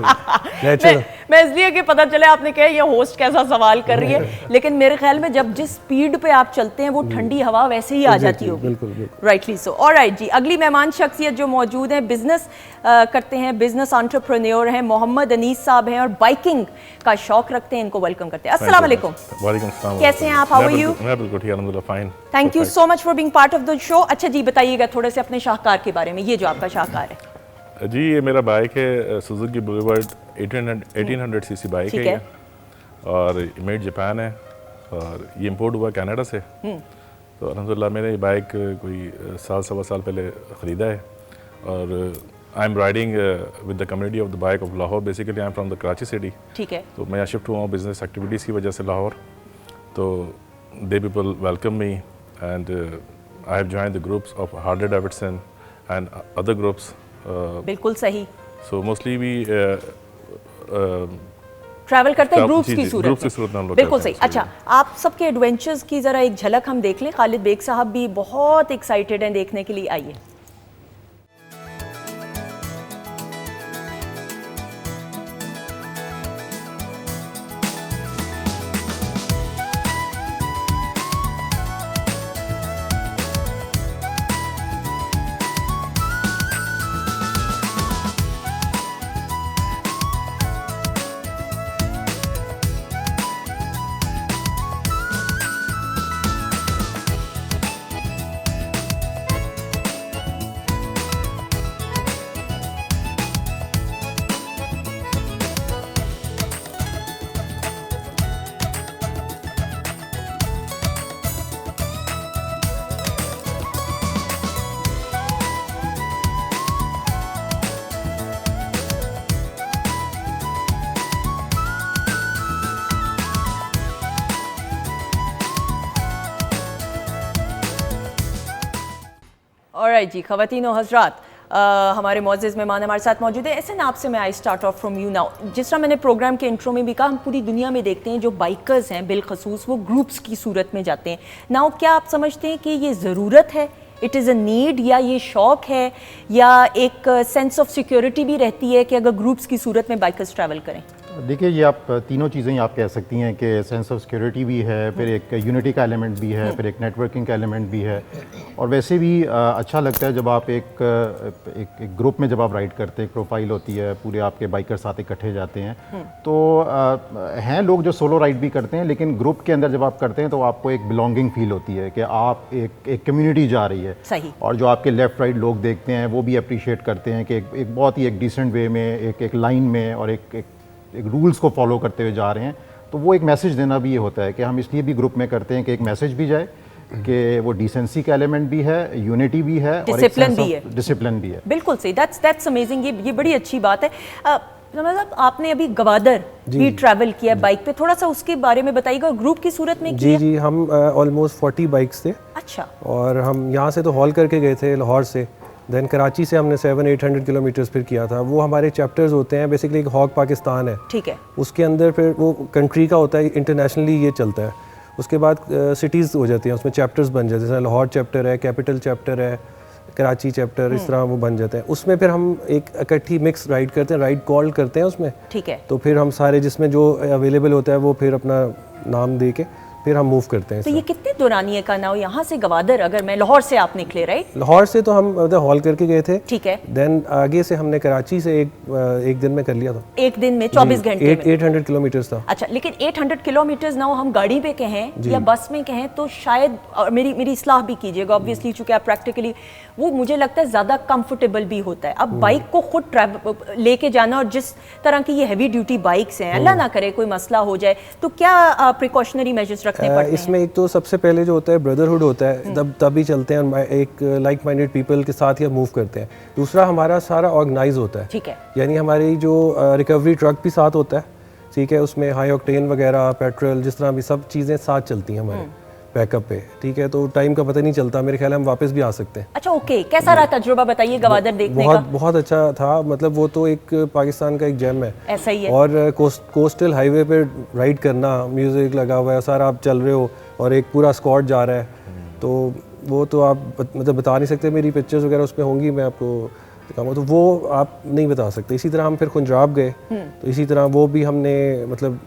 नेचुरल। मैं इसलिए कि पता चले आपने कहा ये होस्ट कैसा सवाल कर रही है, लेकिन मेरे ख्याल में जब जिस स्पीड पे आप चलते हैं वो ठंडी हवा वैसे ही आ जाती होगी। बिल्कुल बिल्कुल। Rightly so. ऑलराइट जी, अगली मेहमान शख्सियत जो मौजूद हैं, बिजनेस करते हैं, बिजनेस एंटरप्रेन्योर हैं, मोहम्मद अनीस साहब हैं और बाइकिंग का शौक रखते हैं। इनको वेलकम करते हैं। अस्सलाम वालेकुम। वालेकुम सलाम। कैसे हैं आप? How are you? मैं बिल्कुल ठीक, अल्हम्दुलिल्लाह fine. Thank you so much for being part of the show. अच्छा जी, बताइएगा थोड़े से अपने शाहकार के बारे में। ये जो आपका शाहकार है जी, ये मेरा बाइक है, सुजुकी बुलेवर्ड 1800 सीसी बाइक है ये, और मेड जापान है और ये इंपोर्ट हुआ कनाडा से। तो अल्हम्दुलिल्लाह मैंने ये बाइक कोई सवा साल पहले ख़रीदा है और I am riding with the community of the bike of Lahore. Basically I am from the Karachi city. ठीक है। तो मैं यहाँ शिफ्ट हुआ हूँ बिजनेस एक्टिविटीज़ की वजह से लाहौर। तो they people welcome me and I have joined the groups of Harley Davidson and other groups. बिल्कुल सही। सो मोस्टली वी ट्रैवल करते हैं ग्रुप्स की सूरत में। बिल्कुल सही। हैं। अच्छा, आप सबके एडवेंचर्स की ज़रा एक झलक हम देख लें। खालिद बेग साहब भी बहुत एक्साइटेड हैं देखने के लिए, आइए। ऑलराइट जी, ख़वातीन और हज़रात, हमारे मौजूद मेहमान हमारे साथ मौजूद है। ऐसे ना आपसे मैं I start of from you now. जिस तरह मैंने प्रोग्राम के इंट्रो में भी कहा, हम पूरी दुनिया में देखते हैं जो बाइकर्स हैं बिलखसूस वो ग्रुप्स की सूरत में जाते हैं। नाउ क्या आप समझते हैं कि ये ज़रूरत है, इट इज़ अ नीड, या ये शौक है, या एक सेंस ऑफ सिक्योरिटी भी रहती है कि अगर ग्रुप्स की सूरत में बाइकर्स ट्रैवल करें? देखिए ये आप तीनों चीज़ें आप कह सकती हैं कि सेंस ऑफ सिक्योरिटी भी है, फिर एक यूनिटी का एलिमेंट भी है, फिर एक नेटवर्किंग का एलिमेंट भी है। और वैसे भी अच्छा लगता है जब आप एक ग्रुप में जब आप राइड करते हैं, एक प्रोफाइल होती है, पूरे आपके बाइकर साथ इकट्ठे जाते हैं। तो हैं लोग जो सोलो राइड भी करते हैं, लेकिन ग्रुप के अंदर जब आप करते हैं तो आपको एक बिलोंगिंग फील होती है कि आप एक कम्युनिटी जा रही है। सही। और जो आपके लेफ़्ट राइट लोग देखते हैं वो भी अप्रिशिएट करते हैं कि एक बहुत ही एक डिसेंट वे में, एक लाइन में और एक रूल्स को फॉलो करते हुए जा रहे हैं। तो वो एक मैसेज देना भी ये होता है कि हम इसलिए भी ग्रुप में करते हैं कि एक मैसेज भी जाए कि वो डिसेंसी का एलिमेंट भी है, यूनिटी भी है, और डिसिप्लिन भी है। बिल्कुल सही, दैट्स अमेजिंग। ये बड़ी अच्छी बात है। मतलब आपने अभी गवादर भी ट्रैवल किया बाइक पे, थोड़ा सा उसके बारे में बताइएगा। और ग्रुप की सूरत में किया? जी, हम ऑलमोस्ट 40 बाइक्स थे। अच्छा। और हम यहाँ से तो हॉल करके गए थे लाहौर से, देन कराची से हमने 700-800 किलोमीटर्स फिर किया था। वो हमारे चैप्टर्स होते हैं, बेसिकली एक हॉक पाकिस्तान है, ठीक है, उसके अंदर फिर वो कंट्री का होता है, इंटरनेशनली ये चलता है। उसके बाद सिटीज़ हो जाती हैं, उसमें चैप्टर्स बन जाते हैं, जैसे लाहौर चैप्टर है, कैपिटल चैप्टर है, कराची चैप्टर, इस तरह वो बन जाते हैं। उसमें फिर हम एक इकट्ठी मिक्स राइड करते हैं, राइड कॉल करते हैं उसमें, ठीक है। तो फिर हम सारे जिसमें जो अवेलेबल होता है वो फिर अपना नाम दे के फिर हम मूव करते हैं। तो ये कितने दुरानिये का नाव यहाँ से गवादर, अगर मैं लाहौर से आप निकले, राइट? लाहौर से तो हम हॉल करके गए थे, ठीक है। देन आगे से हमने कराची से एक दिन में कर लिया था। एक दिन में 24 घंटे में 800 किलोमीटर्स था। अच्छा, लेकिन 800 किलोमीटर्स ना हम गाड़ी पे कहें या बस में कहें तो शायद, और मेरी इस्लाह भी कीजिएगा ऑब्वियसली, चूंकि आप प्रैक्टिकली, वो मुझे लगता है ज़्यादा कंफर्टेबल भी होता है। अब बाइक को खुद ट्रैवल लेके जाना, और जिस तरह की ये हैवी ड्यूटी बाइक्स हैं, अल्लाह ना करे कोई मसला हो जाए, तो क्या प्रिकॉशनरी मेजर्स रखने पड़ते हैं? इसमें एक तो सबसे पहले जो होता है ब्रदरहुड होता है, तभी चलते हैं, एक लाइक माइंडेड पीपल के साथ ही मूव करते हैं। दूसरा हमारा सारा ऑर्गेनाइज होता है, ठीक है, यानी हमारी जो रिकवरी ट्रक भी साथ होता है, ठीक है, उसमें हाई ऑक्टेन वगैरह, पेट्रोल, जिस तरह भी सब चीज़ें साथ चलती हैं हमारे बैकअप पे, ठीक है। तो टाइम का पता नहीं चलता, मेरे ख्याल हम वापस भी आ सकते हैं। अच्छा, ओके। कैसा रहा तजुर्बा, बताइए गवादर देखने का? बहुत अच्छा था, मतलब वो तो एक पाकिस्तान का एक जेम है, ऐसा ही है। और कोस्टल हाईवे पे राइड करना, म्यूजिक लगा हुआ है, सारा आप चल रहे हो और एक पूरा स्क्वाड जा रहा है, तो वो तो आप मतलब बता नहीं सकते। मेरी पिक्चर्स वगैरह उसमें होंगी, मैं आपको दिखाऊंगा, तो वो आप नहीं बता सकते। इसी तरह हम फिर खुंजराब गए, तो इसी तरह वो भी हमने, मतलब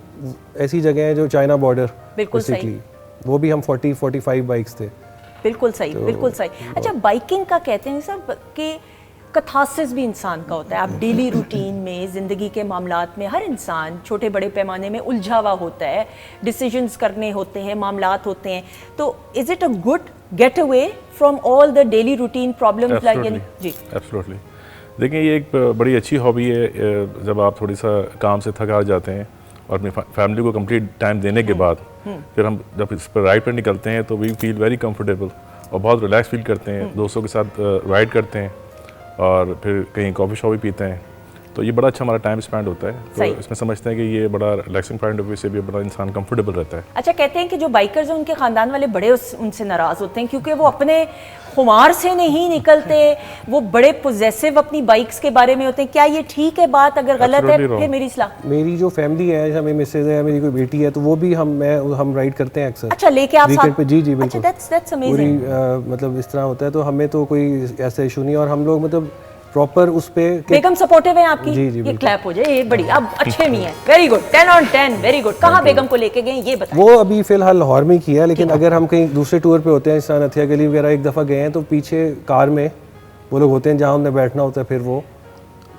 ऐसी जगह है जो चाइना बॉर्डर, बिल्कुल सही, वो भी हम 40-45 बाइक्स थे। बिल्कुल सही, बिल्कुल सही। अच्छा, बाइकिंग का कहते हैं सर कि कथासिस भी इंसान का होता है। आप डेली रूटीन में, ज़िंदगी के मामलात में, हर इंसान छोटे बड़े पैमाने में उलझा हुआ होता है, डिसीजंस करने होते हैं, मामलात होते हैं। तो is it a good getaway from all the daily routine problems like? जी, एब्सोल्युटली। देखिए, ये एक बड़ी अच्छी हॉबी है। जब आप थोड़ी सा काम से थक हार जाते हैं और अपनी फैमिली को कंप्लीट टाइम देने के बाद फिर हम जब इस पर राइड पर निकलते हैं तो वी फील वेरी कंफर्टेबल और बहुत रिलैक्स फील करते हैं। दोस्तों के साथ राइड करते हैं और फिर कहीं कॉफ़ी शॉप भी पीते हैं, तो ये बड़ा अच्छा हमारा टाइम स्पेंड होता है। तो इसमें समझते हैं कि ये बड़ा रिलैक्सिंग पॉइंट ऑफ व्यू से भी बड़ा इंसान कंफर्टेबल रहता है। अच्छा, कहते हैं कि जो बाइकर्स हैं उनके ख़ानदान वाले बड़े उनसे नाराज़ होते हैं क्योंकि वो अपने खुमार से नहीं निकलते, वो बड़े पोजेसिव अपनी बाइक्स के बारे में होते हैं। क्या ये ठीक है बात? अगर गलत है फिर मेरी सलाह। मेरी जो फैमिली है, हमें मिसेज है, मेरी कोई बेटी है, तो वो भी हम राइड करते हैं अक्सर। अच्छा, लेके आप वीकेंड पे? जी बिल्कुल। अच्छा, that's amazing। पूरी मतलब इस तरह होता है, तो हमें तो कोई ऐसा इशू नहीं, और हम लोग मतलब प्रॉपर उस पे। बेगम सपोर्टिव है आपकी? जी, ये क्लैप हो जाए, ये बड़ी अब अच्छे में है। Very good, 10 on 10, very good. कहाँ बेगम को लेके गए ये बताइए। वो अभी फिलहाल लाहौर में किया, लेकिन अगर हम कहीं दूसरे टूर पे होते हैं, जैसे नथिया गली वगैरह एक दफ़ा गए हैं, तो पीछे कार में वो लोग होते हैं जहाँ उन्हें बैठना होता है, फिर वो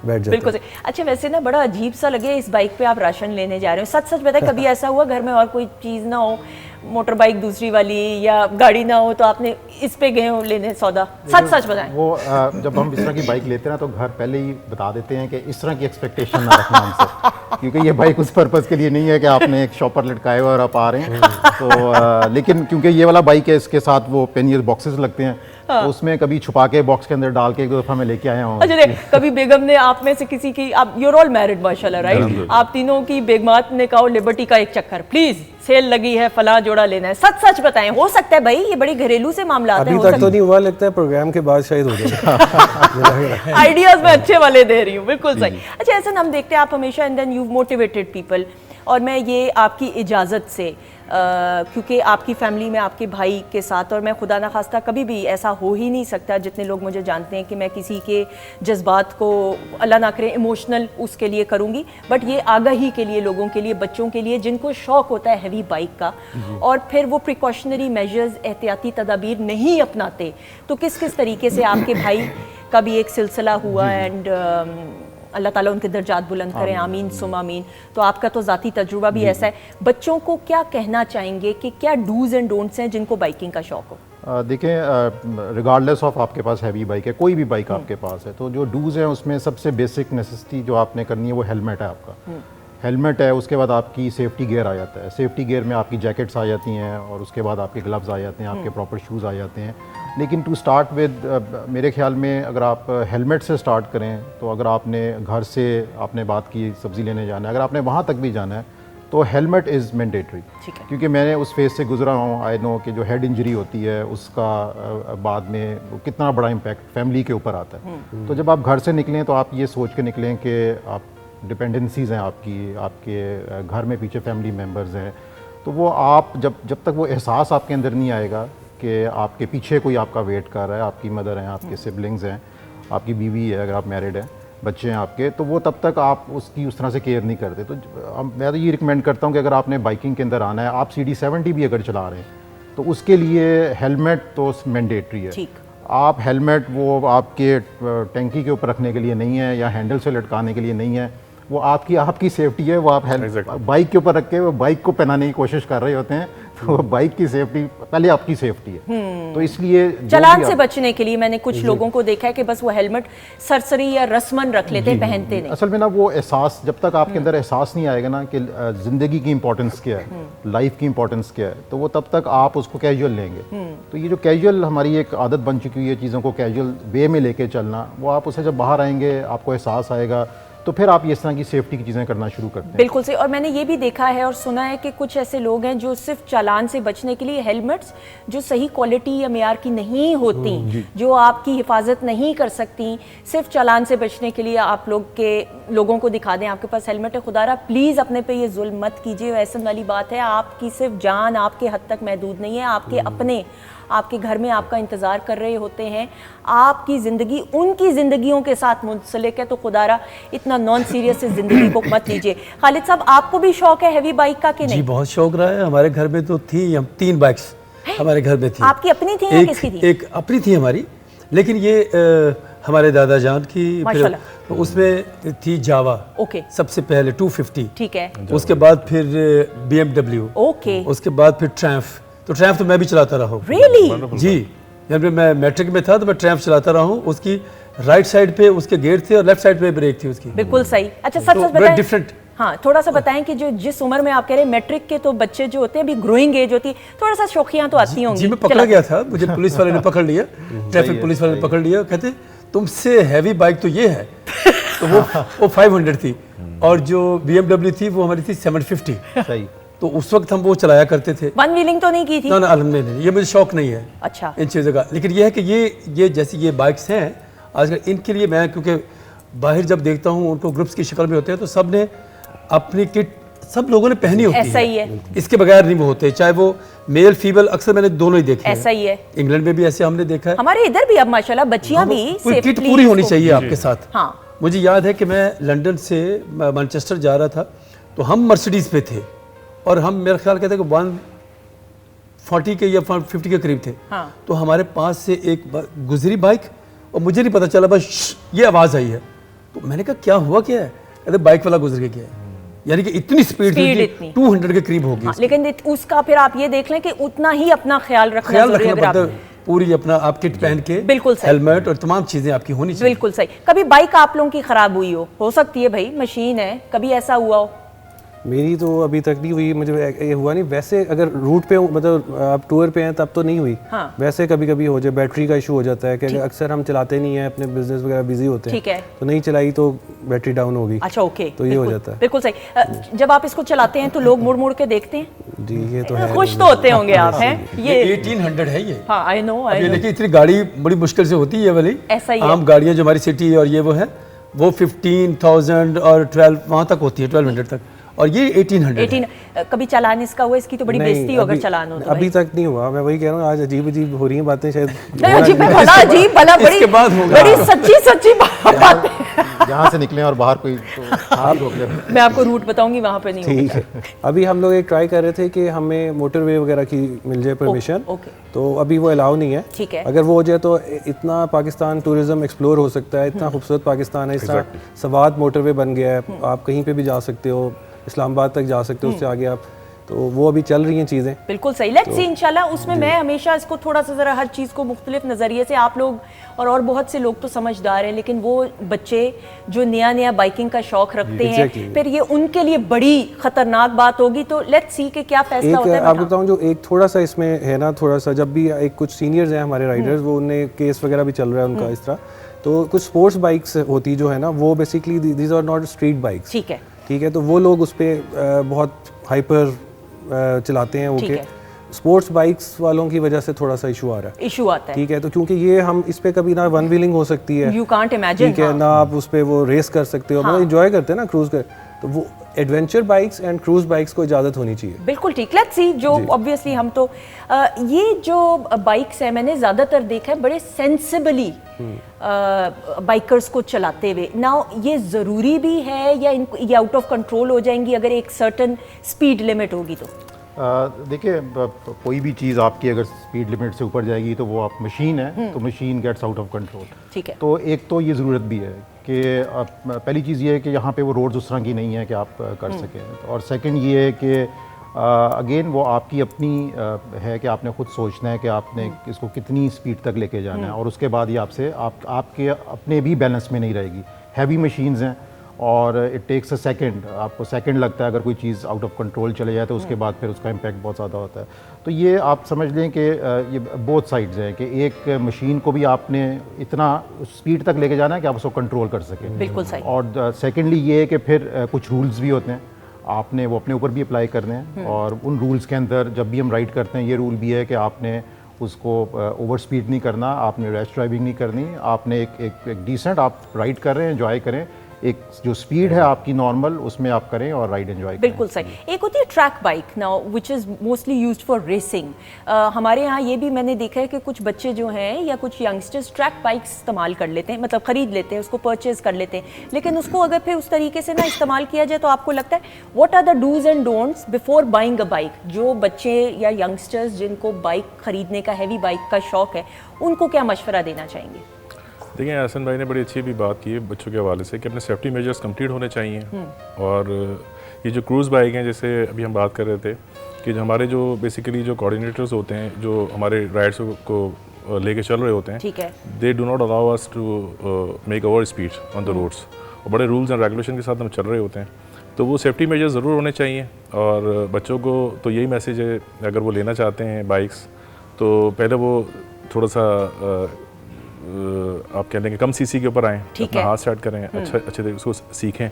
बैठ जाते हैं। बिल्कुल। अच्छा, वैसे ना बड़ा अजीब सा लगे इस बाइक पे आप राशन लेने जा रहे हो। सच सच बताए, कभी ऐसा हुआ घर में और कोई चीज़ ना हो, मोटर बाइक दूसरी वाली या गाड़ी ना हो, तो आपने इस पे गए हो लेने सौदा? सच सच बताएं। वो जब हम इस तरह की बाइक लेते हैं ना, तो घर पहले ही बता देते हैं कि इस तरह की एक्सपेक्टेशन ना रखना हमसे, क्योंकि ये बाइक उस पर्पज़ के लिए नहीं है कि आपने एक शॉपर लटकाए हुए और आप आ रहे हैं। तो लेकिन क्योंकि ये वाला बाइक है, इसके साथ वो पेनियर बॉक्सेस लगते हैं, तो उसमें कभी छुपा के बॉक्स के अंदर डाल के एक दो दफ़ा मैं लेके आया हूँ। अच्छा, कभी बेगम ने आप में से किसी की, आप यूर ऑल मैरिड माशाल्लाह, राइट? आप तीनों की बेगमात ने कहा लिबर्टी का एक चक्कर, प्लीज सेल लगी है, फला जोड़ा लेना है। सच सच बताएं, हो सकता है भाई ये बड़ी घरेलू से मामला आते हैं। अभी तक तो नहीं हुआ, लगता है प्रोग्राम के बाद शायद हो जाए। आइडियाज में अच्छे वाले दे रही हूँ, बिल्कुल सही। अच्छा, ऐसा हम देखते हैं आप हमेशा, and then you motivated people, और मैं ये आपकी इजाज़त से क्योंकि आपकी फैमिली में आपके भाई के साथ, और मैं खुदा ना खास्ता कभी भी ऐसा हो ही नहीं सकता, जितने लोग मुझे जानते हैं कि मैं किसी के जज्बात को अल्लाह ना करे इमोशनल उसके लिए करूँगी, बट ये आगाही के लिए, लोगों के लिए, बच्चों के लिए जिनको शौक़ होता है हैवी बाइक का और फिर वो प्रिकॉशनरी मेजर्स, एहतियाती तदाबीर नहीं अपनाते, तो किस किस तरीके से आपके भाई का भी एक सिलसिला हुआ एंड अल्लाह ताला उनके दर्जात बुलंद करें, आमीन सुम आमीन। तो आपका तो ज़ाती तजुर्बा भी ऐसा है, बच्चों को क्या कहना चाहेंगे कि क्या डूज एंड डोंट्स हैं जिनको बाइकिंग का शौक़ हो? देखें, रिगार्डलेस ऑफ आपके पास हैवी बाइक है, कोई भी बाइक आपके पास है, तो जो डूज हैं उसमें सबसे बेसिक नेसेसिटी जो आपने करनी है वो हेलमेट है आपका। हेलमेट है, उसके बाद आपकी सेफ्टी गियर आ जाता है, सेफ्टी गियर में आपकी जैकेट्स आ जाती हैं और उसके बाद आपके ग्लव्स आ जाते हैं, आपके प्रॉपर शूज़ आ जाते हैं। लेकिन टू स्टार्ट विद मेरे ख्याल में अगर आप हेलमेट से स्टार्ट करें, तो अगर आपने घर से आपने बात की सब्ज़ी लेने जाना है, अगर आपने वहाँ तक भी जाना है तो हेलमेट इज़ मैंडेटरी, क्योंकि मैंने उस फेज़ से गुजरा हूँ। आई नो कि जो हेड इंजरी होती है उसका बाद में कितना बड़ा इम्पैक्ट फैमिली के ऊपर आता है। तो जब आप घर से निकलें तो आप ये सोच के निकलें कि आप डिपेंडेंसीज़ हैं आपकी, आपके घर में पीछे फैमिली मेम्बर्स हैं, तो वो आप जब तक वो एहसास आपके अंदर नहीं आएगा कि आपके पीछे कोई आपका वेट कर रहा है, आपकी मदर हैं, आपके सिबलिंग्स हैं, आपकी बीवी है अगर आप मैरिड हैं, बच्चे हैं आपके, तो वो तब तक आप उसकी उस तरह से केयर नहीं करते। तो मैं तो ये रिकमेंड करता हूँ कि अगर आपने बाइकिंग के अंदर आना है, आप CD70 भी अगर चला रहे हैं, तो उसके लिए हेलमेट तो मैंडेटरी है। आप हेलमेट वो आपके टंकी के ऊपर रखने के लिए नहीं है या हैंडल से लटकाने के लिए नहीं है, वो आपकी सेफ्टी है। वो आप बाइक के ऊपर रख के वो बाइक को पहनाने की कोशिश कर रहे होते हैं, तो बाइक की सेफ्टी पहले आपकी सेफ्टी है। तो इसलिए चालान से बचने के लिए मैंने कुछ लोगों को देखा है कि बस वो हेलमेट सरसरी या रस्मन रख लेते हैं, पहनते नहीं। असल में ना वो एहसास जब तक आपके अंदर एहसास नहीं आएगा ना कि ज़िंदगी की इंपॉर्टेंस क्या है, लाइफ की इंपॉर्टेंस क्या है, तो वो तब तक आप उसको कैजुअल लेंगे। तो ये जो कैजुअल हमारी एक आदत बन चुकी हुई है चीज़ों को कैजुअल वे में लेके चलना, वो आप उसे जब बाहर आएंगे आपको एहसास आएगा, तो फिर आप इस तरह की सेफ्टी की चीज़ें करना शुरू करते हैं। बिल्कुल सही। और मैंने ये भी देखा है और सुना है कि कुछ ऐसे लोग हैं जो सिर्फ चालान से बचने के लिए हेलमेट्स जो सही क्वालिटी या मेयार की नहीं होती, जो आपकी हिफाजत नहीं कर सकती, सिर्फ चालान से बचने के लिए आप लोगों को दिखा दें आपके पास हेलमेट है। खुदारा प्लीज़ अपने पे ये जुल्म मत कीजिए, ऐसा वाली बात है, आपकी सिर्फ जान आपके हद तक महदूद नहीं है, आपके अपने आपके घर में आपका इंतज़ार कर रहे होते हैं, आपकी ज़िंदगी उनकी ज़िंदगियों के साथ मुंसलिक है। तो खुदारा इतना नॉन सीरियस से ज़िंदगी को मत लीजिए। खालिद साहब, आपको भी शौक़ है हैवी बाइक का कि नहीं? जी बहुत शौक़ रहा है। हमारे घर में तो थी, हम 3 बाइक्स हमारे घर में थी। आपकी अपनी थी या किसकी थी? एक अपनी थी हमारी, लेकिन ये हमारे दादा जान की, फिर तो उसमें थी जावा, सबसे पहले 250, ठीक है, उसके बाद फिर BMW, उसके बाद फिर ट्रैम्फ। तो ट्रैम्फ तो मैं भी चलाता रहा हूँ। Really? जी, जब मैं मैट्रिक में था तो मैं ट्रैम्फ चलाता रहा हूँ। उसकी राइट साइड पे उसके गेयर थे और लेफ्ट साइड पे ब्रेक थी उसकी। बिल्कुल सही। अच्छा सच तो बताएं, डिफरेंट। हाँ, थोड़ा सा बताएं कि जो जिस उम्र में आप कह रहे हैं मैट्रिक के, तो बच्चे जो होते हैं अभी ग्रोइंग एज होती है, थोड़ा सा शौकियां तो आती होंगी। जी, मैं पकड़ा गया था, मुझे पुलिस वाले ने पकड़ लिया, ट्रैफिक पुलिस वाले ने पकड़ लिया, कहते तुमसे हैवी बाइक तो ये है। तो वो 500 थी और जो BMW थी वो हमारी थी 750। सही। तो उस वक्त हम वो चलाया करते थे। वन व्हीलिंग तो नहीं की थी? ना, नहीं, ये मुझे शौक नहीं है। अच्छा। इन चीज़ों का। लेकिन ये है कि ये जैसी ये बाइक्स हैं आजकल, इनके लिए मैं क्योंकि बाहर जब देखता हूँ उनको ग्रुप्स की शक्ल में होते हैं, तो सब ने अपनी किट सब लोगों ने पहनी होती है। ऐसा ही है, इसके बगैर नहीं वो होते, चाहे वो मेल फीमेल, अक्सर मैंने दोनों ही देखे। ऐसा ही है। इंग्लैंड में भी ऐसे हमने देखा है, हमारे इधर भी अब माशाल्लाह बच्चियां भी किट पूरी होनी चाहिए आपके साथ। हाँ। मुझे याद है कि मैं लंदन से मैनचेस्टर जा रहा था, तो हम मर्सिडीज पे थे और हम मेरा ख्याल कहते हैं कि 140 के या 150 के करीब थे। हाँ। तो हमारे पास से एक गुजरी बाइक और मुझे नहीं पता चला, बस ये आवाज़ आई है। तो मैंने कहा क्या हुआ, क्या है? कहते बाइक वाला गुजर के गया है। यानी कि इतनी स्पीड थी, 200 के करीब होगी। हाँ, लेकिन उसका फिर आप ये देख लें कि उतना ही अपना ख्याल रखना पड़ता है, पूरी अपना आप किट पहन के, बिल्कुल सही, हेलमेट और तमाम चीजें आपकी होनी चाहिए। बिल्कुल सही। कभी बाइक आप लोगों की खराब हुई हो सकती है भाई, मशीन है, कभी ऐसा हुआ हो? मेरी तो अभी तक नहीं हुई, मुझे ये हुआ नहीं। वैसे अगर रूट पे मतलब आप टूर पे हैं तब तो नहीं हुई। हाँ। वैसे कभी कभी हो जाए, बैटरी का इशू हो जाता है कि अक्सर हम चलाते नहीं है, अपने बिजनेस वगैरह बिजी होते हैं, ठीक है, तो नहीं चलाई तो बैटरी डाउन होगी। अच्छा, ओके, तो ये हो जाता है। बिल्कुल सही। जब आप इसको चलाते हैं तो लोग मुड़ मुड़ के देखते हैं? जी, ये तो है। खुश तो होते होंगे आप, हैं? ये 1800 है ये। हाँ, आई नो। लेकिन इतनी गाड़ी बड़ी मुश्किल से होती है वाली, ऐसा ही आम गाड़ियाँ जो हमारी सिटी और ये वो है, वो 15,000 और 12 वहाँ तक होती है, 1200 तक। और ये 1800 है। 18 कभी चालान इसका हुआ? इसकी तो बड़ी बेइज्जती हो अगर चालान हो तो अभी तक नहीं हुआ। मैं वही कह रहा हूँ, आज अजीब अजीब हो रही हैं बातें शायद। नहीं अजीब भला अजीब भला बड़ी इसके बाद होगा। बड़ी सच्ची बातें। यहाँ से निकले और बाहर कोई तो आप रोक ले। मैं आपको रूट बताऊंगी, वहाँ पे नहीं ठीक है। अभी हम लोग एक ट्राई कर रहे थे कि हमें मोटरवे वगैरह की मिल जाए परमिशन, ओके। तो अभी वो अलाउ नहीं है। ठीक है। अगर वो हो जाए तो इतना पाकिस्तान टूरिज्म एक्सप्लोर हो सकता है, इतना खूबसूरत पाकिस्तान है। इस तरह सवाद मोटरवे बन गया है, आप कहीं पे भी जा सकते हो, इस्लामाबाद तक जा सकते हो, उससे आगे आप, तो वो अभी चल रही हैं चीज़ें। बिल्कुल सही। लेट्स सी इंशाल्लाह। उसमें मैं हमेशा इसको थोड़ा सा ज़रा हर चीज़ को मुख्तलिफ नज़रिए से, आप लोग और बहुत से लोग तो समझदार हैं, लेकिन वो बच्चे जो नया बाइकिंग का शौक रखते हैं, फिर ये उनके लिए बड़ी ख़तरनाक बात होगी। तो लेट्स सी कि क्या फैसला होता है। आपको बताऊं, जो एक थोड़ा सा इसमें है ना, थोड़ा सा जब भी एक कुछ सीनियर्स हैं हमारे राइडर्स, वो उन्हें केस वगैरह भी चल रहा है उनका इस तरह, तो कुछ स्पोर्ट्स बाइक्स होती जो है ना, वो basically these are not street bikes. ठीक है, तो वो लोग उस पर बहुत हाइपर चलाते हैं। ओके, स्पोर्ट्स बाइक्स वालों की वजह से थोड़ा सा इशू आता है। ठीक है, तो क्योंकि ये हम इस पे कभी ना वन व्हीलिंग हो सकती है, यू कांट इमेजिन। ठीक है ना, आप उस पे वो रेस कर सकते हो, मतलब एंजॉय करते हैं ना क्रूज कर, तो वो adventure bikes and cruise bikes को इजाज़त होनी चाहिए। बिल्कुल ठीक। लेट्स सी जो ऑब्वियसली हम तो ये जो बाइक्स है, मैंने ज़्यादातर देखा है बड़े सेंसिबली बाइकर्स को चलाते हुए। नाउ ये ज़रूरी भी है या ये आउट ऑफ कंट्रोल हो जाएंगी अगर एक सर्टन स्पीड लिमिट होगी तो? देखिए, कोई भी चीज़ आपकी अगर स्पीड लिमिट से ऊपर जाएगी तो वो आप मशीन है, तो machine gets out of control. ठीक है। तो एक तो ये ज़रूरत भी है कि पहली चीज़ ये है कि यहाँ पे वो रोड्स उस तरह की नहीं है कि आप कर सकें, और सेकंड ये है कि अगेन वो आपकी अपनी है कि आपने खुद सोचना है कि आपने इसको कितनी स्पीड तक लेके जाना है, और उसके बाद ये आपसे आपके अपने भी बैलेंस में नहीं रहेगी। हैवी मशीन्स हैं और इट टेक्स अ सेकंड, आपको सेकंड लगता है अगर कोई चीज़ आउट ऑफ कंट्रोल चले जाए तो उसके बाद फिर उसका इम्पैक्ट बहुत ज़्यादा होता है। तो ये आप समझ लें कि ये बोथ साइड्स हैं कि एक मशीन को भी आपने इतना स्पीड तक लेके जाना है कि आप उसको कंट्रोल कर सकें। बिल्कुल सही। और सेकेंडली ये है कि फिर कुछ रूल्स भी होते हैं, आपने वो अपने ऊपर भी अप्लाई करने हैं, और उन रूल्स के अंदर जब भी हम राइड करते हैं ये रूल भी है कि आपने उसको ओवर स्पीड नहीं करना, आपने रैश ड्राइविंग नहीं करनी, आपने एक डिसेंट आप राइड कर रहे हैं, एंजॉय करें, एक जो स्पीड है आपकी नॉर्मल उसमें आप करें और राइड एंजॉय करें। बिल्कुल सही। एक होती है track bike now which is mostly used for racing. हमारे यहाँ ये भी मैंने देखा है कि कुछ बच्चे जो हैं या कुछ यंगस्टर्स ट्रैक बाइक्स इस्तेमाल कर लेते हैं, मतलब ख़रीद लेते हैं, उसको परचेज़ कर लेते हैं, लेकिन उसको अगर फिर उस तरीके से ना इस्तेमाल किया जाए तो आपको लगता है what are the dos and don'ts before buying a bike? जो बच्चे या यंगस्टर्स जिनको बाइक ख़रीदने का, हैवी बाइक का शौक़ है, उनको क्या मशवरा देना चाहेंगे? देखिए, हसन भाई ने बड़ी अच्छी भी बात की है बच्चों के हवाले से कि अपने सेफ्टी मेजर्स कंप्लीट होने चाहिए। और ये जो क्रूज़ बाइक हैं, जैसे अभी हम बात कर रहे थे कि जो हमारे जो बेसिकली जो कोऑर्डिनेटर्स होते हैं जो हमारे राइड्स को लेके चल रहे होते हैं, ठीक है, they do not allow us to make over speed on the roads, और बड़े रूल्स एंड रेगुलेशन के साथ हम चल रहे होते हैं, तो वो सेफ्टी मेजर्स ज़रूर होने चाहिए। और बच्चों को तो यही मैसेज है, अगर वो लेना चाहते हैं बाइक्स तो पहले वो थोड़ा सा आप कह लेंगे कम सीसी के ऊपर आएँ, अपना हाथ सेट करें, अच्छे तरीके उसको सीखें,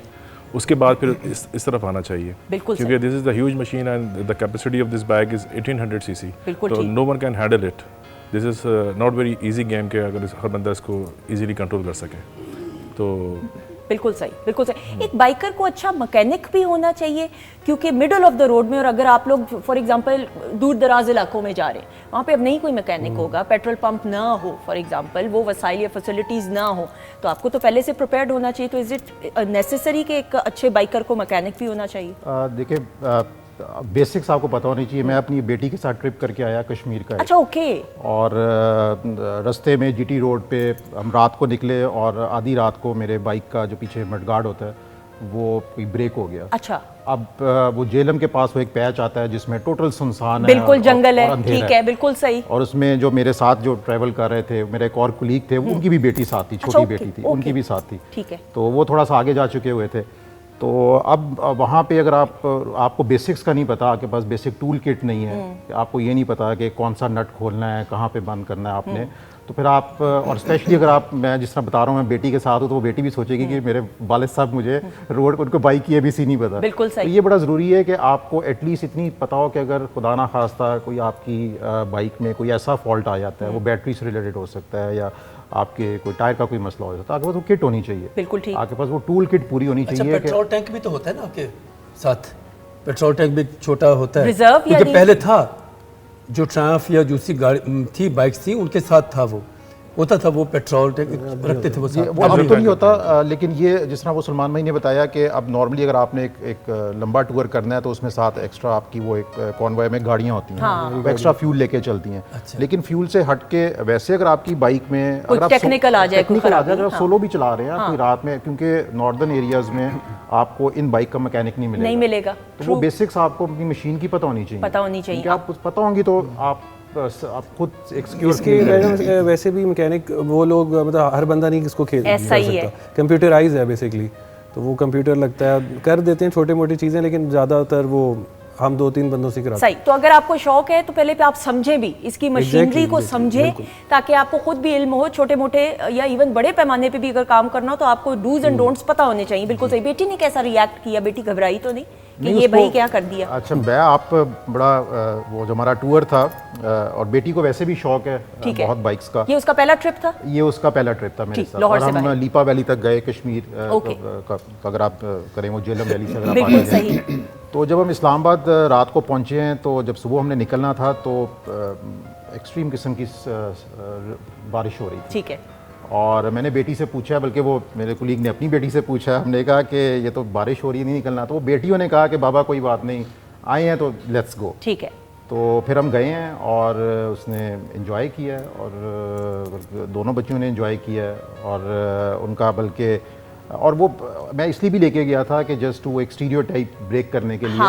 उसके बाद फिर इस तरफ आना चाहिए। क्योंकि this is the huge machine and the capacity of this bike is 1800 CC, तो no one can handle it. This is not very easy game के अगर हर बंदा इसको इजीली कंट्रोल कर सके तो। बिल्कुल सही, बिल्कुल सही। एक बाइकर को अच्छा मैकेनिक भी होना चाहिए, क्योंकि मिडल ऑफ द रोड में, और अगर आप लोग फॉर एग्जांपल दूर दराज इलाकों में जा रहे हैं, वहाँ पे अब नहीं कोई मैकेनिक होगा, पेट्रोल पंप ना हो फॉर एग्जांपल, वो वसाइल या फैसिलिटीज़ ना हो, तो आपको तो पहले से प्रिपेयर्ड होना चाहिए। तो इज़ इट नेसेसरी कि एक अच्छे बाइकर को मैकेनिक भी होना चाहिए? देखिए, बेसिक्स आपको पता होनी चाहिए। मैं अपनी बेटी के साथ ट्रिप करके आया कश्मीर का। अच्छा, ओके। और रास्ते में जीटी रोड पे हम रात को निकले और आधी रात को मेरे बाइक का जो पीछे मडगार्ड होता है वो कोई ब्रेक हो गया। अच्छा। अब वो जेलम के पास वो एक पैच आता है जिसमें टोटल सुनसान है, बिल्कुल जंगल है, ठीक है, बिल्कुल सही। और उसमें जो मेरे साथ जो ट्रैवल कर रहे थे, मेरे एक और कुलीग थे, उनकी भी बेटी साथ थी, छोटी बेटी थी, उनकी भी साथ थी, ठीक है, तो वो थोड़ा सा आगे जा चुके हुए थे। तो अब वहाँ पे अगर आपको बेसिक्स का नहीं पता, आपके पास बेसिक टूल किट नहीं है, आपको ये नहीं पता कि कौन सा नट खोलना है, कहाँ पे बंद करना है आपने, तो फिर आप, और स्पेशली अगर आप, मैं जिस तरह बता रहा हूँ, मैं बेटी के साथ हूँ, तो वो बेटी भी सोचेगी कि मेरे वालिद साहब मुझे रोड, उनको बाइक की ABC नहीं पता। बिल्कुल सही। तो ये बड़ा ज़रूरी है कि आपको एटलीस्ट इतनी पता हो कि अगर खुदा ना खास्ता कोई आपकी बाइक में कोई ऐसा फॉल्ट आ जाता है, वो बैटरी से रिलेटेड हो सकता है या आपके कोई टायर का कोई मसला हो जाता है, आपके पास वो किट होनी चाहिए। बिल्कुल ठीक। आपके पास वो टूल किट पूरी होनी चाहिए। पेट्रोल टैंक भी तो होता है ना आपके? साथ पेट्रोल टैंक भी छोटा होता है रिजर्व या क्योंकि नहीं? पहले था जो ट्रायम्फ या दूसरी गाड़ी थी बाइक्स थी उनके साथ था वो होता था वो पेट्रोल टैंक रखते थे वो साथ। वो अब तो नहीं होता लेकिन ये जिस तरह वो सलमान भाई ने बताया कि अब नॉर्मली अगर आपने एक लंबा टूर करना है तो उसमें साथ एक्स्ट्रा आपकी वो एक कॉन्वॉय में गाड़ियाँ होती हैं वो एक्स्ट्रा फ्यूल लेके चलती हैं। लेकिन फ्यूल से हट के वैसे अगर आपकी बाइक में अगर आप टेक्निकल आ जाए अगर आप सोलो भी चला रहे हैं कोई रात में, क्योंकि नॉर्दर्न एरियाज में आपको इन बाइक का मैकेनिक नहीं मिलेगा तो वो बेसिक्स आपको अपनी मशीन की पता होनी चाहिए। आप पता होंगी तो आप खुद इसके वैसे भी मैकेनिक वो लोग मतलब हर बंदा नहीं इसको खेल सकता, कंप्यूटराइज है बेसिकली, तो वो कंप्यूटर लगता है कर देते हैं छोटी मोटी चीज़ें, लेकिन ज़्यादातर वो हम 2-3 बंदों से कराते हैं। सही, तो अगर आपको शौक है तो पहले पे आप समझें भी इसकी मशीनरी को समझें ताकि आपको खुद भी इल्म हो, छोटे मोटे या इवन बड़े पैमाने पे भी अगर काम करना हो तो आपको डूज एंड डोंट्स पता होने चाहिए। बिल्कुल सही। बेटी ने कैसा रिएक्ट किया? बेटी घबराई तो नहीं कि ये भाई क्या कर दिया? अच्छा, मैं आप बड़ा वो जो हमारा टूर था और बेटी को वैसे भी शौक है बहुत बाइक्स का। ये उसका पहला ट्रिप था? ये उसका पहला ट्रिप था मेरे साथ और हम लीपा वैली तक गए कश्मीर। अगर आप करें वो जेलम वैली से अगर आप सही। तो जब हम इस्लामाबाद रात को पहुंचे हैं तो जब सुबह हमने निकलना था तो एक्सट्रीम किस्म की बारिश हो रही थी। ठीक है। और मैंने बेटी से पूछा, बल्कि वो मेरे कुलीग ने अपनी बेटी से पूछा, हमने कहा कि ये तो बारिश हो रही है नहीं निकलना, तो वो बेटियों ने कहा कि बाबा कोई बात नहीं आए हैं तो लेट्स गो। ठीक है। तो फिर हम गए हैं और उसने एंजॉय किया और दोनों बच्चियों ने एंजॉय किया और उनका बल्कि और वो मैं इसलिए भी लेके गया था कि जस्ट वो एक स्टीरियोटाइप ब्रेक करने के लिए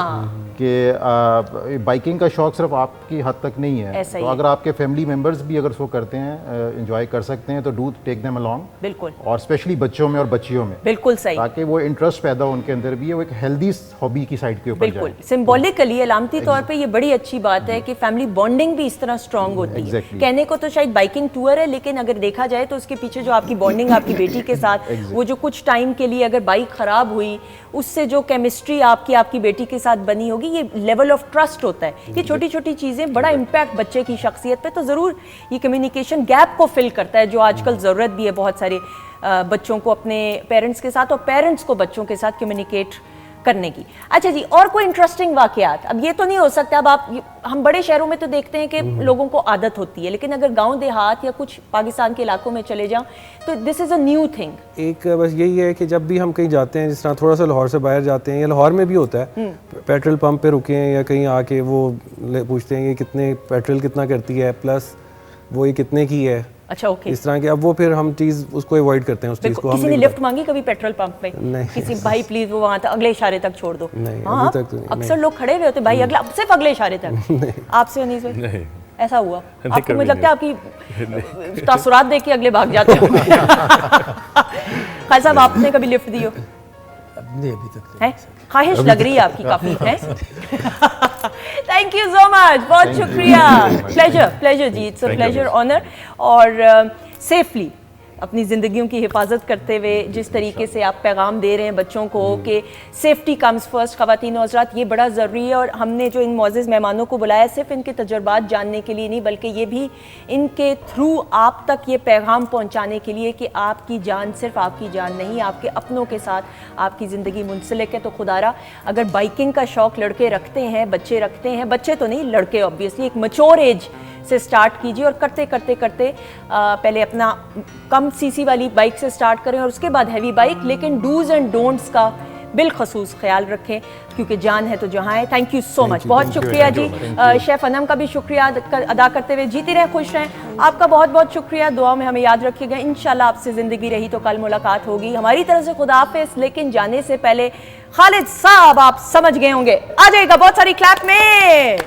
कि बाइकिंग का शौक सिर्फ आपकी हद तक नहीं है, तो अगर आपके फैमिली मेंबर्स भी अगर सो करते हैं एंजॉय कर सकते हैं तो डू टेक देम अलोंग। बिल्कुल। और स्पेशली बच्चों में और बच्चियों में। बिल्कुल सही। ताकि वो इंटरेस्ट पैदा हो उनके अंदर भी, वो एक हेल्दी हॉबी की साइड के ऊपर बिल्कुल सिंबॉलिकली अलामती तौर पे ये बड़ी अच्छी बात है कि फैमिली बॉन्डिंग भी इस तरह स्ट्रांग होती है। कहने को तो शायद बाइकिंग टूर है, लेकिन अगर देखा जाए तो उसके पीछे जो आपकी बॉन्डिंग आपकी बेटी के साथ वो जो कुछ टाइम के लिए अगर बाइक खराब हुई उससे जो केमिस्ट्री आपकी बेटी के साथ बनी होगी, ये लेवल ऑफ ट्रस्ट होता है। ये छोटी छोटी चीज़ें बड़ा इम्पैक्ट बच्चे की शख्सियत पे तो ज़रूर ये कम्युनिकेशन गैप को फिल करता है जो आजकल ज़रूरत भी है बहुत सारे बच्चों को अपने पेरेंट्स के साथ और पेरेंट्स को बच्चों के साथ कम्युनिकेट करने की। अच्छा जी, और कोई इंटरेस्टिंग वाकयात? अब ये तो नहीं हो सकता, अब हम बड़े शहरों में तो देखते हैं कि लोगों को आदत होती है, लेकिन अगर गांव देहात या कुछ पाकिस्तान के इलाकों में चले जाओ तो this is a new thing. एक बस यही है कि जब भी हम कहीं जाते हैं, जिस तरह थोड़ा सा लाहौर से बाहर जाते हैं या लाहौर में भी होता है, पेट्रोल पंप पे रुके हैं या कहीं आके वो पूछते हैं ये कितने पेट्रोल कितना करती है, प्लस वो ये कितने की है। अच्छा, ओके। इस तरह के अब वो फिर हम चीज़ उसको अवॉइड करते हैं उस चीज़ को। किसी ने लिफ्ट मांगी कभी पेट्रोल पंप पे? नहीं। किसी भाई प्लीज वो वहाँ तक अगले इशारे तक छोड़ दो? नहीं, अभी तक तो नहीं। अक्सर लोग खड़े हुए होते भाई अगला सिर्फ अगले इशारे तक। आपसे नहीं ऐसा हुआ? आपको मुझे लगता है आपकी तासुरात देख के अगले भाग जाते हो। खान साहब आपने कभी लिफ्ट दी हो? नहीं, अभी तक है ख्वाहिश लग रही है आपकी काफी है। थैंक यू सो मच, बहुत शुक्रिया। प्लेजर जी, इट्स अ प्लेजर ऑनर। और सेफली अपनी ज़िंदगियों की हिफाजत करते हुए जिस तरीके से आप पैगाम दे रहे हैं बच्चों को कि सेफ्टी कम्स फर्स्ट, ख़वातीन और हज़रात, ये बड़ा ज़रूरी है। और हमने जो इन मुअज़्ज़ज़ मेहमानों को बुलाया सिर्फ इनके तजुर्बात जानने के लिए नहीं, बल्कि ये भी इनके थ्रू आप तक ये पैगाम पहुंचाने के लिए कि आपकी जान सिर्फ आपकी जान नहीं, आपके अपनों के साथ आपकी ज़िंदगी मुंसलिक है। तो खुदारा अगर बाइकिंग का शौक़ लड़के रखते हैं, बच्चे रखते हैं, बच्चे तो नहीं लड़के ऑब्वियसली, एक मैच्योर एज से स्टार्ट कीजिए और करते करते करते पहले अपना कम सीसी वाली बाइक से स्टार्ट करें और उसके बाद हैवी बाइक, लेकिन डूज एंड डोंट्स का बिलखसूस ख्याल रखें क्योंकि जान है तो जहाँ है। थैंक यू सो मच, बहुत शुक्रिया जी। शेफ़ अनम का भी शुक्रिया अदा करते हुए जीती रहें, खुश रहें। आपका बहुत बहुत शुक्रिया, दुआ में हमें याद रखिएगा। इंशाल्लाह आपसे ज़िंदगी रही तो कल मुलाकात होगी। हमारी तरफ से खुदा हाफ़िज़। लेकिन जाने से पहले खालिद साहब आप समझ गए होंगे, आ जाएगा बहुत सारी क्लैप में।